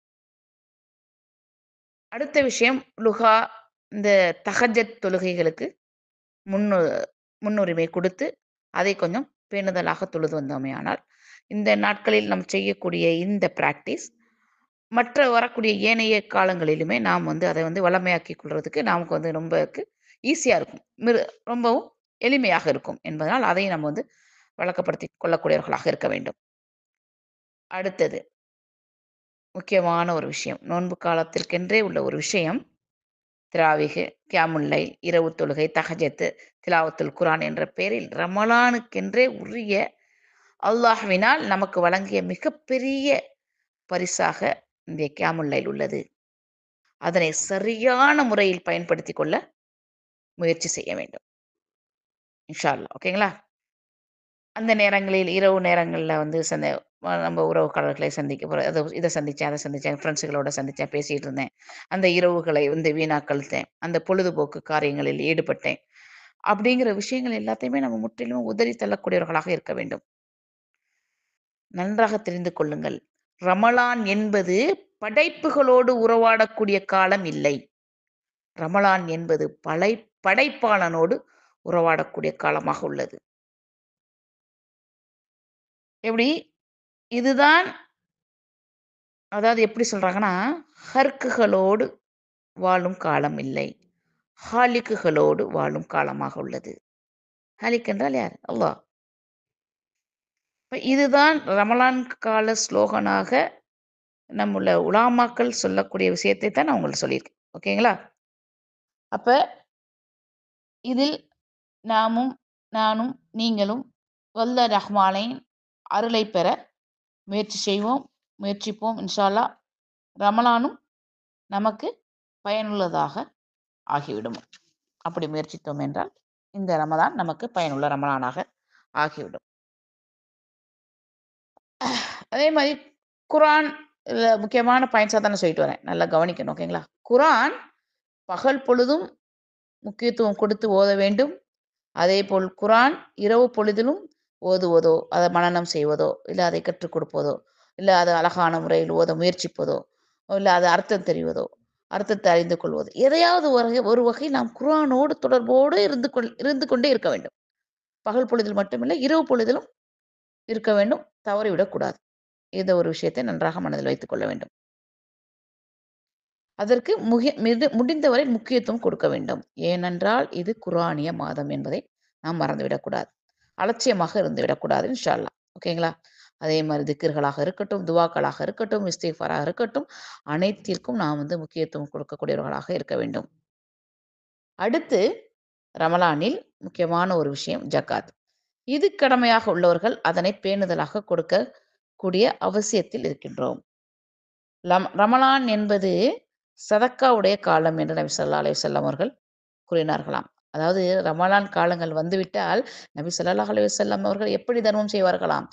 அடுத்த விஷயம் லுஹா, இந்த தஹஜ்ஜத் தொழுகைகளுக்கு முன்னு முன்னுரிமை கொடுத்து, அதை கொஞ்சம் பேணுதலாக தொழுது வந்தோமேயானால், இந்த நாட்களில் நாம் செய்யக்கூடிய இந்த பிராக்டிஸ் மற்ற வரக்கூடிய ஏனைய காலங்களிலுமே நாம் அதை வழமையாக்கிக் கொள்றதுக்கு நமக்கு ரொம்பக்கு ஈஸியா இருக்கும். ரொம்பவும் எளிமையாக இருக்கும் என்பதனால், அதை நம்ம வழக்கப்படுத்திக் கொள்ளக்கூடியவர்களாக இருக்க வேண்டும். அடுத்தது முக்கியமான ஒரு விஷயம். நோன்பு காலத்திற்கென்றே உள்ள ஒரு விஷயம். திராவிகு, கியாமுல் லைல், இரவு தொழுகை, தஹஜத்து, திலாவத்துல் குர்ஆன் என்ற பெயரில் ரமலானுக்கென்றே உரிய அல்லாஹ்வினால் நமக்கு வழங்கிய மிகப்பெரிய பரிசாக இந்த கியாமுல் லைல் உள்ளது. அதனை சரியான முறையில் பயன்படுத்திக் கொள்ள முயற்சி செய்ய வேண்டும். இன்ஷா அல்லாஹ். ஓகேங்களா? அந்த நேரங்களில் இரவு நேரங்கள்ல வந்து நம்ம உறவுக்காரர்களை சந்திக்க போற அது இத சந்திச்சேன், அத சந்திச்சேன், ஃப்ரெண்ட்ஸுகளோட சந்திச்சேன், பேசிட்டு இருந்தேன். அந்த இரவுகளை வந்து வீணாக்கழித்தேன். அந்த பொழுதுபோக்கு காரியங்களில் ஈடுபட்டேன். அப்படிங்கிற விஷயங்கள் எல்லாத்தையுமே நம்ம முற்றிலும் உதறி தள்ளக்கூடியவர்களாக இருக்க வேண்டும். நன்றாக தெரிந்து கொள்ளுங்கள். ரமலான் என்பது படைப்புகளோடு உறவாடக்கூடிய காலம் இல்லை. ரமலான் என்பது படைப்பாளனோடு உறவாடக்கூடிய காலமாக உள்ளது. எப்படி? இதுதான் அதாவது எப்படி சொல்றாங்கன்னா, ஹர்க்குகளோடு வாழும் காலம் இல்லை. ஹாலிக்குகளோடு வாழும் காலமாக உள்ளது. ஹாலிக் என்றால் யார்? அல்லாஹ். இப்ப இதுதான் ரமலான் கால ஸ்லோகனாக நம்முள்ள உலமாக்கள் சொல்லக்கூடிய விஷயத்தை தான் நான் உங்களுக்கு சொல்லியிருக்கேன். ஓகேங்களா? அப்ப இதில் நாமும், நானும், நீங்களும் வல்ல ரஹ்மானின் அருளைப் பெற முயற்சி செய்வோம், முயற்சிப்போம் இன்ஷா அல்லாஹ். ரமலானும் நமக்கு பயனுள்ளதாக ஆகிவிடும். அப்படி முயற்சித்தோம் என்றால், இந்த ரமலான் நமக்கு பயனுள்ள ரமலானாக ஆகிவிடும். அதே மாரி குர்ஆன் முக்கியமான பாயிண்ட்ஸா தான் நான் சொல்லிட்டு வரேன். நல்லா கவனிக்கணும். ஓகேங்களா? குர்ஆன் பகல் பொழுதும் முக்கியத்துவம் கொடுத்து ஓத வேண்டும். அதேபோல் குர்ஆன் இரவு பொழுதிலும் ஓதுவதோ, அத மனனம் செய்வதோ, இல்ல அதை கற்றுக் கொடுப்பதோ, இல்ல அது அழகான முறையில் ஓத முயற்சிப்பதோ, இல்ல அது அர்த்தம் தெரிவதோ, அர்த்தத்தை அறிந்து கொள்வது. எதையாவது ஒரு வகை நாம் குர்ஆனோடு தொடர்போடு இருந்து கொண்டே இருக்க வேண்டும். பகல் பொழுதில் மட்டுமில்லை, இரவு பொழுதிலும் இருக்க வேண்டும். தவறிவிடக்கூடாது. இந்த ஒரு விஷயத்தை நன்றாக மனதில் வைத்துக் கொள்ள வேண்டும். அதற்கு முடிந்தவரை முக்கியத்துவம் கொடுக்க வேண்டும். ஏனென்றால், இது குர்ஆனிய மாதம் என்பதை நாம் மறந்துவிடக்கூடாது. அலட்சியமாக இருந்து விடக்கூடாது இன்ஷா அல்லாஹ். ஓகேங்களா? அதே மாரி திக்ர்களாக இருக்கட்டும், துவாக்களாக இருக்கட்டும், இஸ்திக்ஃபாராக இருக்கட்டும், அனைத்திற்கும் நாம் வந்து முக்கியத்துவம் கொடுக்கக்கூடியவர்களாக இருக்க வேண்டும். அடுத்து ரமலானில் முக்கியமான ஒரு விஷயம் ஜக்காத். இது கடமையாக உள்ளவர்கள் அதனை பேணுதலாக கொடுக்க கூடிய அவசியத்தில் இருக்கின்றோம். ரமலான் என்பது சதக்காவுடைய காலம் என்று நபி ஸல்லல்லாஹு அலைஹி வஸல்லம் அவர்கள் கூறினார்களாம். அதாவது ரமலான் காலங்கள் வந்துவிட்டால், நபி ஸல்லல்லாஹு அலைஹி வஸல்லம் அவர்கள் எப்படி தர்மம் செய்வார்களாம்?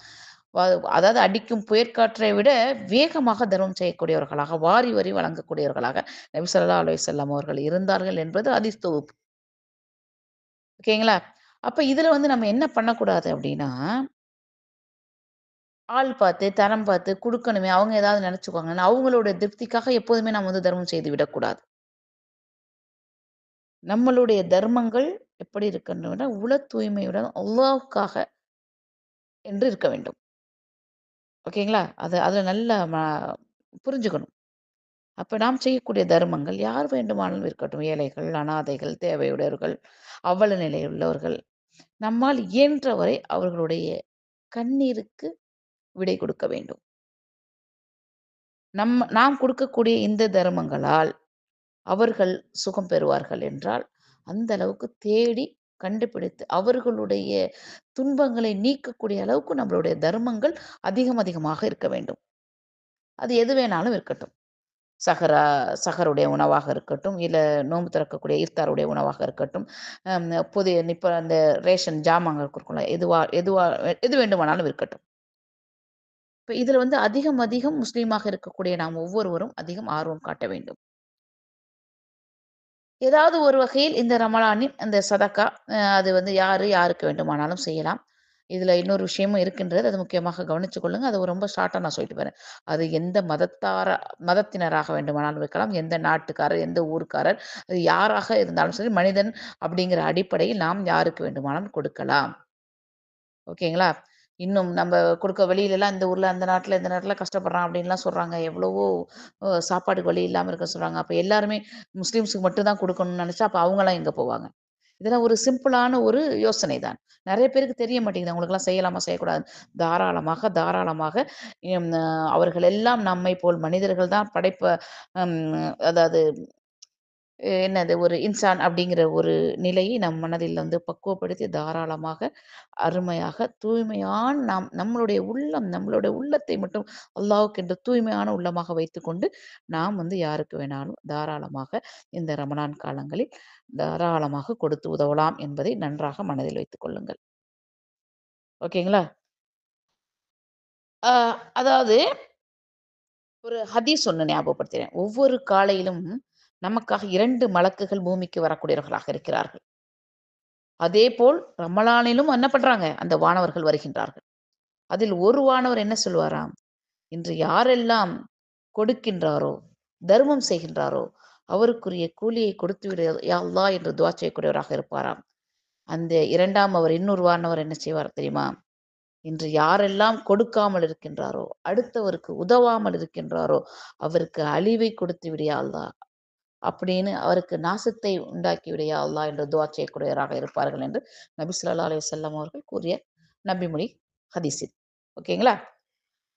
வ அதாவது அடிக்கும் புயற்காற்றை விட வேகமாக தர்மம் செய்யக்கூடியவர்களாக, வாரி வாரி வழங்கக்கூடியவர்களாக நபி ஸல்லல்லாஹு அலைஹி வஸல்லம் அவர்கள் இருந்தார்கள் என்பது ஹதீஸ் தொகுப்பு. ஓகேங்களா? அப்ப இதுல வந்து நம்ம என்ன பண்ணக்கூடாது அப்டின்னா, ஆள் பார்த்து, தரம் பார்த்து குடுக்கணுமே, அவங்க ஏதாவது நெனச்சுக்குவாங்கன்னு, அவங்களோட திருப்திக்காக எப்போதுமே நம்ம வந்து தர்மம் செய்து விடக்கூடாது. நம்மளுடைய தர்மங்கள் எப்படி இருக்கணும்னா, உள தூய்மையுடன் அல்லாஹ்வுக்காக என்று இருக்க வேண்டும். ஓகேங்களா? அதுல நல்லா புரிஞ்சுக்கணும். அப்ப நாம் செய்யக்கூடிய தர்மங்கள் யார் வேண்டுமானாலும் இருக்கட்டும். ஏழைகள், அனாதைகள், தேவையுடையவர்கள், அவல நிலையில் உள்ளவர்கள். நம்மால் இயன்றவரை அவர்களுடைய கண்ணீருக்கு விடை கொடுக்க வேண்டும். நாம் கொடுக்கக்கூடிய இந்த தர்மங்களால் அவர்கள் சுகம் பெறுவார்கள் என்றால், அந்த அளவுக்கு தேடி கண்டுபிடித்து அவர்களுடைய துன்பங்களை நீக்கக்கூடிய அளவுக்கு நம்மளுடைய தர்மங்கள் அதிகம் அதிகமாக இருக்க வேண்டும். அது எது வேணாலும் இருக்கட்டும். சஹரா சஹருடைய உணவாக இருக்கட்டும், இல்ல நோன்பு திறக்கக்கூடிய இஃப்தாருடைய உணவாக இருக்கட்டும், அம் இப்ப அந்த ரேஷன் ஜாமான்கள் குடுக்கும்ல, எது வேண்டுமானாலும் இருக்கட்டும். இப்ப இதுல வந்து அதிகம் அதிகம் முஸ்லீமாக இருக்கக்கூடிய நாம் ஒவ்வொருவரும் அதிகம் ஆர்வம் காட்ட வேண்டும். ஏதாவது ஒரு வகையில் இந்த ரமலானின் அந்த சதக்கா அது வந்து யாருக்கு வேண்டுமானாலும் செய்யலாம். இதுல இன்னொரு விஷயமும் இருக்கின்றது. அது முக்கியமாக கவனிச்சுக் கொள்ளுங்க. அது ரொம்ப ஷார்ட்டா நான் சொல்லிட்டு போறேன். அது எந்த மதத்தினராக வேண்டுமானாலும் இருக்கலாம். எந்த நாட்டுக்காரர், எந்த ஊர்க்காரர், அது யாராக இருந்தாலும் சரி, மனிதன் அப்படிங்கிற அடிப்படையில் நாம் யாருக்கு வேண்டுமானாலும் கொடுக்கலாம். ஓகேங்களா? இன்னும் நம்ப வெளியிலலாம் இந்த ஊர்ல, அந்த நாட்ல, இந்த நாட்ல கஷ்டப்படுறான் அப்டின்லாம் சொல்றாங்க. எவ்வளவோ சாப்பாடுக்கு வழி இல்லாம இருக்க சொல்றாங்க. அப்ப எல்லாருமே முஸ்லிம்ஸ்க்கு மட்டும் தான் குடுக்கணும்னு நெனச்சா, அப்ப அவங்கலாம் எங்க போவாங்க? இதெல்லாம் ஒரு சிம்பிளான ஒரு யோசனை தான். நெறைய பேருக்கு தெரிய மாட்டேங்குது. அவங்களுக்கெல்லாம் செய்யலாமா? செய்யக்கூடாது. தாராளமாக, தாராளமாக எம் அ அவர்கள் எல்லாம் நம்மை போல் மனிதர்கள் தான் ம் அதாவது என்னது ஒரு இன்சான் அப்படிங்கிற ஒரு நிலையை நம் மனதில் வந்து பக்குவப்படுத்தி தாராளமாக, அருமையாக, தூய்மையான நம்மளுடைய உள்ளத்தை மட்டும் அல்லாஹ்வுக்கென்று தூய்மையான உள்ளமாக வைத்துக்கொண்டு, நாம் வந்து யாருக்கு வேணாலும் தாராளமாக இந்த ரமலான் காலங்களில் தாராளமாக கொடுத்து உதவலாம் என்பதை நன்றாக மனதில் வைத்துக் கொள்ளுங்கள். ஓகேங்களா? அ அதாவது ஒரு ஹதீஸ் ஒண்ணு ஞாபகப்படுத்துறேன். ஒவ்வொரு காலையிலும் நமக்காக 2 மலக்குகள் பூமிக்கு வரக்கூடியவர்களாக இருக்கிறார்கள். அதேபோல் ரமலானிலும் என்ன பண்றாங்க? அந்த வானவர்கள் வருகின்றார்கள். அதில் ஒரு வானவர் என்ன சொல்வாராம்? இன்று யாரெல்லாம் கொடுக்கின்றாரோ, தர்மம் செய்கின்றாரோ, அவருக்குரிய கூலியை கொடுத்து விடு யா அல்லாஹ் என்று துஆ செய்யக்கூடியவராக இருப்பாராம். அந்த 2ஆம் அவர் இன்னொரு வானவர் என்ன செய்வார் தெரியுமா? இன்று யாரெல்லாம் கொடுக்காமல் இருக்கின்றாரோ, அடுத்தவருக்கு உதவாமல் இருக்கின்றாரோ, அவருக்கு அழிவை கொடுத்து விடு யா அல்லாஹ். அப்படின்னு அவருக்கு நாசத்தை உண்டாக்கி விடு யா அல்லாஹ் என்று துஆ செய்யக்கூடியவராக இருப்பார்கள் என்று நபி ஸல்லல்லாஹு அலைஹி வஸல்லம் அவர்கள் கூறிய நபிமொழி ஹதீஸ் இது. ஓகேங்களா?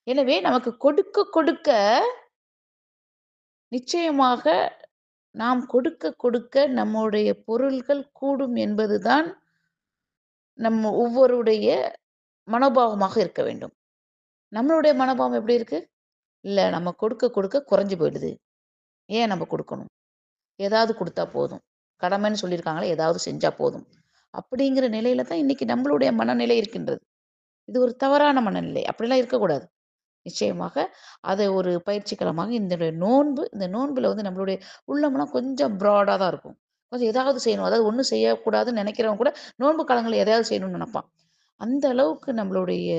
எனவே நமக்கு கொடுக்க கொடுக்க நிச்சயமாக நாம் கொடுக்க கொடுக்க நம்முடைய பொருள்கள் கூடும் என்பதுதான் நம்ம ஒவ்வொருடைய மனோபாவமாக இருக்க வேண்டும். நம்மளுடைய மனோபாவம் எப்படி இருக்கு? இல்ல நம்ம கொடுக்க கொடுக்க குறைஞ்சு போயிடுது. ஏன் நம்ம குடுக்கணும்? ஏதாவது குடுத்தா போதும். கடமைன்னு சொல்லியிருக்காங்களே, ஏதாவது செஞ்சா போதும். அப்படிங்கிற நிலையில தான் இன்னைக்கு நம்மளுடைய மனநிலை இருக்கின்றது. இது ஒரு தவறான மனநிலை. அப்படிலாம் இருக்கக்கூடாது. நிச்சயமாக அதை ஒரு பயிற்சிகரமாக இந்த நோன்புல வந்து நம்மளுடைய உள்ளம்லாம் கொஞ்சம் ப்ராடா தான் இருக்கும். கொஞ்சம் ஏதாவது செய்யணும். அதாவது ஒண்ணும் செய்யக்கூடாதுன்னு நெனைக்கிறவன் கூட நோன்பு காலங்கள்ல எதையாவது செய்யணும்னு நெனைப்பான். அந்த அளவுக்கு நம்மளுடைய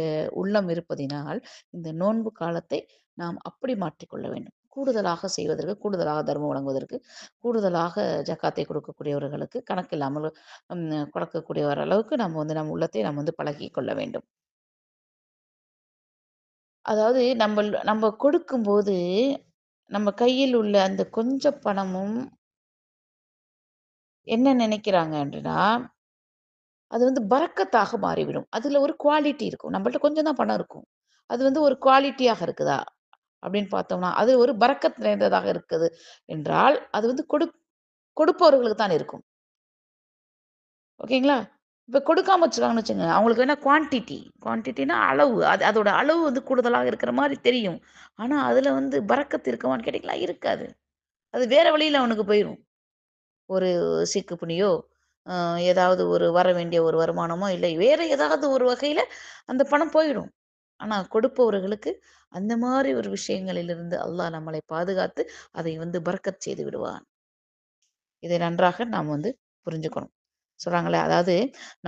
உள்ளம் இருப்பதினால், இந்த நோன்பு காலத்தை நாம் அப்படி மாற்றிக்கொள்ள வேண்டும். கூடுதலாக செய்வதற்கு, கூடுதலாக தர்மம் வழங்குவதற்கு, கூடுதலாக ஜக்காத்தை கொடுக்கக்கூடியவர்களுக்கு கணக்கில்லாமல் கொடுக்கக்கூடிய அளவுக்கு நம்ம வந்து நம் உள்ளத்தை நாம் வந்து பழகிக் கொள்ள வேண்டும். அதாவது நம்ம கொடுக்கும்போது, நம்ம கையில் உள்ள அந்த கொஞ்சம் பணமும் என்ன நினைக்கிறாங்க அப்படின்னா, அது வந்து பரக்கத்தாக மாறிவிடும். அதுல ஒரு குவாலிட்டி இருக்கும். நம்மள்ட்ட கொஞ்சம் தான் பணம் இருக்கும். அது வந்து ஒரு குவாலிட்டியாக இருக்குதா? அப்படின்னு பார்த்தோம்னா, அது ஒரு பரக்கத் நிறைந்ததாக இருக்குது என்றால், அது வந்து கொடுப்பவர்களுக்கு தான் இருக்கும். ஓகேங்களா? இப்ப கொடுக்காம வச்சுருக்காங்கன்னு வச்சுக்கங்க, அவங்களுக்கு வேணா குவான்டிட்டினா அளவு. அதோட அளவு வந்து கூடுதலாக இருக்கிற மாரி தெரியும். ஆனா, அதுல வந்து பரக்கத் இருக்குமான்னு கேட்டீங்களா? இருக்காது. அது வேற வழியில அவனுக்கு போயிரும். ஒரு சிக்கு புனியோ, அ ஏதாவது ஒரு வர வேண்டிய ஒரு வருமானமோ, இல்லை வேற ஏதாவது ஒரு வகையில அந்த பணம் போயிடும். ஆனா கொடுப்பவர்களுக்கு அந்த மாரி ஒரு விஷயங்களிலிருந்து அல்லாஹ் நம்மளை பாதுகாத்து, அதை வந்து பரக்கத் செய்து விடுவான். இதை நன்றாக நாம் வந்து புரிஞ்சுக்கணும். சொல்றாங்கல்ல, அதாவது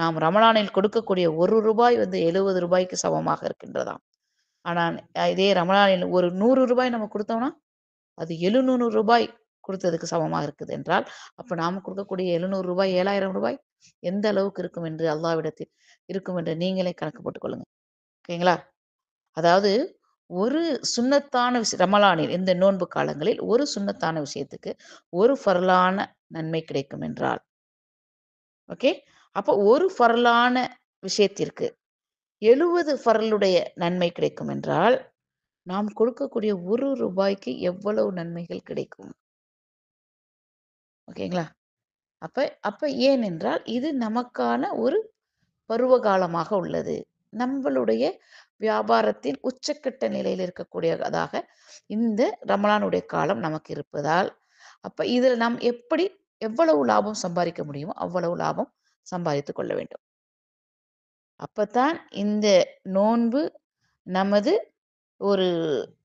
நாம் ரமலானில் கொடுக்கக்கூடிய ரூ. 1 வந்து ரூ. 70க்கு சமமாக இருக்கின்றதாம். ஆனா இதே ரமலானில் ஒரு ரூ. 100 நம்ம குடுத்தோம்னா அது ரூ. 700 குடுத்ததுக்கு சமமா இருக்குது என்றால், அப்ப நாம கொடுக்கக்கூடிய ரூ. 700 ரூ. 7,000 எந்த அளவுக்கு இருக்கும் என்று அல்லாஹ்விடத்தில் இருக்கும் என்று நீங்களே கணக்கு போட்டுக் கொள்ளுங்க. ஓகேங்களா? அதாவது ஒரு சுன்னத்தான ரமலானில் இந்த நோன்பு காலங்களில் ஒரு சுன்னத்தான விஷயத்துக்கு ஒரு ஃபர்லான நன்மை கிடைக்கும் என்றால், ஓகே. அப்போ ஒரு ஃபர்லான விஷயத்திற்கு 70 ஃபர்லுடைய நன்மை கிடைக்கும் என்றால், நாம் கொடுக்கக்கூடிய ரூ. 1க்கு எவ்வளவு நன்மைகள் கிடைக்கும்? ஓகேங்களா? அப்ப அப்ப ஏனென்றால், இது நமக்கான ஒரு பருவ காலமாக உள்ளது. நம்பளுடைய வியாபாரத்தின் உச்சக்கட்ட நிலையில் இருக்கக்கூடியதாக இந்த ரமலானுடைய காலம் நமக்கு இருப்பதால், அப்ப இதில நாம் எவ்வளவு லாபம் சம்பாதிக்க முடியுமோ, அவ்வளவு லாபம் சம்பாதித்துக் கொள்ள வேண்டும். அப்பத்தான் இந்த நோன்பு நமது ஒரு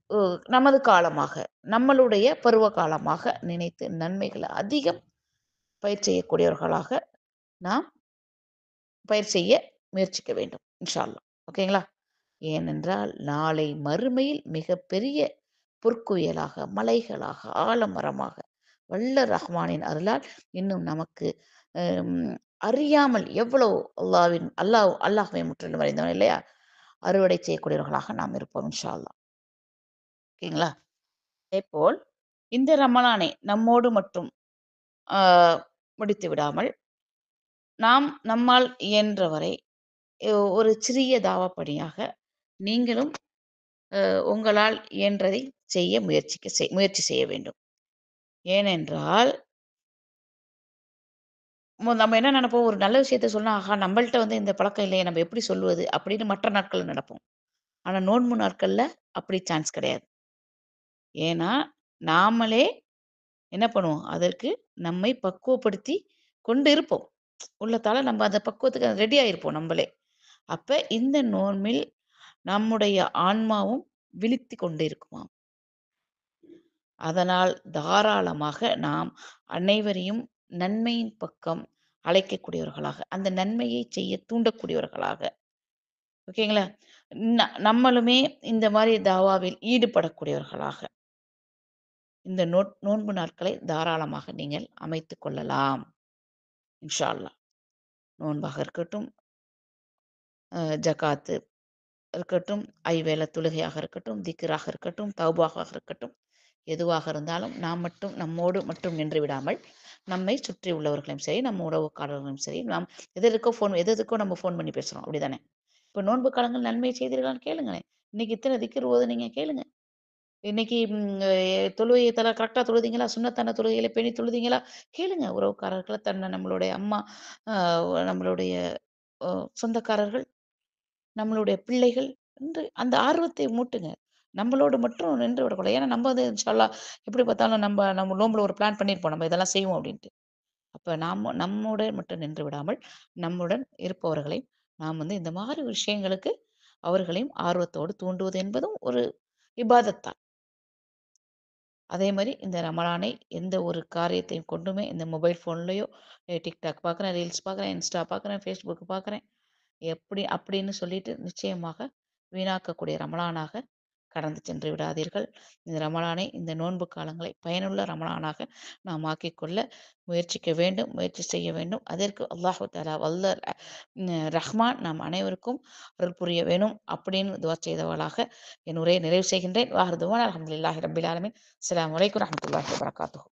ஒ நமது காலமாக, நம்மளுடைய பருவ காலமாக நினைத்து நன்மைகள அதிகம் பயிர் செய்யக்கூடியவர்களாக நாம் பயிர் செய்ய முயற்சிக்க வேண்டும். இன்ஷா அல்லாஹ். ஓகேங்களா? ஏனென்றால், நாளை மறுமையில் மிகப்பெரிய பொற்குவியலாக, மலைகளாக, ஆலமரமாக, வல்ல ரஹ்மானின் அருளால் இன்னும் நமக்கு ம் அறியாமல் எவ்வளோ அல்லாஹ்வை முற்றிலும் அறிந்தவன் இல்லையா? அறுவடை செய்யக்கூடியவர்களாக நாம் இருப்போம் இன்ஷா அல்லாஹ். ஓகேங்களா? அதேபோல் இந்த ரமலானை நம்மோடு மட்டும் ஆ முடித்து விடாமல், நம்மால் இயன்றவரை ஒரு சிறிய தாவா பணியாக நீங்களும் உங்களால் இயன்றதை செய்ய முயற்சி செய்ய வேண்டும். ஏனென்றால், நம்ம என்ன நெனைப்போம், ஒரு நல்ல விஷயத்த சொன்னா, ஆஹா! நம்மள்ட்ட வந்து இந்த பழக்கம் இல்லையே, நம்ம எப்படி சொல்லுவது? அப்படின்னு மற்ற நாட்கள்ல நெனைப்போம். ஆனா நோன்பு நாட்கள்ல அப்படி சான்ஸ் கிடையாது. ஏன்னா, நாமளே என்ன பண்ணுவோம், அதற்கு நம்மை பக்குவப்படுத்தி கொண்டு இருப்போம். உள்ளத்தால நம்ம அந்த பக்குவத்துக்கு ரெடி ஆயிருப்போம் நம்பளே. அப்ப இந்த நோன்பில் நம்முடைய ஆன்மாவும் விழித்துக் கொண்டிருக்குமாம். அதனால் தாராளமாக நாம் அனைவரையும் நன்மையின் பக்கம் அழைக்கக்கூடியவர்களாக, அந்த நன்மையை செய்ய தூண்டக்கூடியவர்களாக, ஓகேங்களா? நம்மளுமே இந்த மாரி தாவாவில் ஈடுபடக்கூடியவர்களாக, இந்த நோன்பு நாட்களை தாராளமாக நீங்கள் அமைத்துக் கொள்ளலாம். இன்ஷா அல்லாஹ். நோன்பாக இருக்கட்டும், ஜகாத்து இருக்கட்டும், ஐவேள தொழுகையாக இருக்கட்டும், திக்ராக இருக்கட்டும், தௌபாவாக இருக்கட்டும், எதுவாக இருந்தாலும் நாம் மட்டும் நம்மோடு மட்டும் நின்று விடாமல், நம்மை சுற்றி உள்ளவர்களையும் சரி, நம்ம உறவுக்காரர்களையும் சரி, நாம் எதுக்கோ நம்ம ஃபோன் பண்ணி பேசுறோம். அப்படிதானே? இப்ப நோன்பு காலங்கள் நன்மை செய்தீர்களான்னு கேளுங்களேன். இன்னைக்கு இத்தன திக்ர் ஓதுனீங்க கேளுங்க. இன்னைக்கு தொழுகைய கரெக்ட்டா தொழுதீங்களா? சுன்னத்தான தொழுகைகளை பேணி தொழுதீங்களா? கேளுங்க. உறவுக்காரர்கள, நம்மளுடைய அம்மா, அ நம்மளுடைய அ சொந்தக்காரர்கள், நம்மளுடைய பிள்ளைகள் என்று அந்த ஆர்வத்தை மூட்டுங்க. நம்மளோடு மட்டும் நின்று விடக்கூடாது. ஏன்னா நம்ம வந்து இன்ஷா அல்லாஹ் எப்படி பார்த்தாலும் நம்ம நோன்புல ஒரு பிளான் பண்ணியிருப்போம். நம்ம இதெல்லாம் செய்வோம் அப்படின்ட்டு. அப்ப நம்மோட மட்டும் நின்று விடாமல், நம்முடன் இருப்பவர்களை நாம் வந்து இந்த மாரி விஷயங்களுக்கு அவர்களையும் ஆர்வத்தோடு தூண்டுவது என்பதும் ஒரு இபாதத் தான். அதே மாரி இந்த ரமலானை எந்த ஒரு காரியத்தையும் கொண்டுமே இந்த மொபைல் ஃபோன்லயோ, TikTok பார்க்குறேன், ரீல்ஸ் பார்க்குறேன், Insta பார்க்குறேன், Facebook பார்க்குறேன், எப்படி அப்படின்னு சொல்லிட்டு நிச்சயமாக வீணாக்கக்கூடிய ரமலானாக கடந்து சென்று விடாதீர்கள். இந்த ரமலானை, இந்த நோன்பு காலங்களை பயனுள்ள ரமலானாக நாம் ஆக்கிக்கொள்ள முயற்சிக்க வேண்டும், முயற்சி செய்ய வேண்டும். அதற்கு அல்லாஹு தஆலா ரஹ்மான் நாம் அனைவருக்கும் அருள் புரிய வேணும் அப்படின்னு துஆ செய்தவளாக என் உரையை நிறைவு செய்கின்றேன். வாஹிர் தஅவானா அல்ஹம்துலில்லாஹி ரப்பில் ஆலமீன். அஸ்ஸலாமு அலைக்கும் வரஹ்மத்துல்லாஹி வபரகாத்துஹு.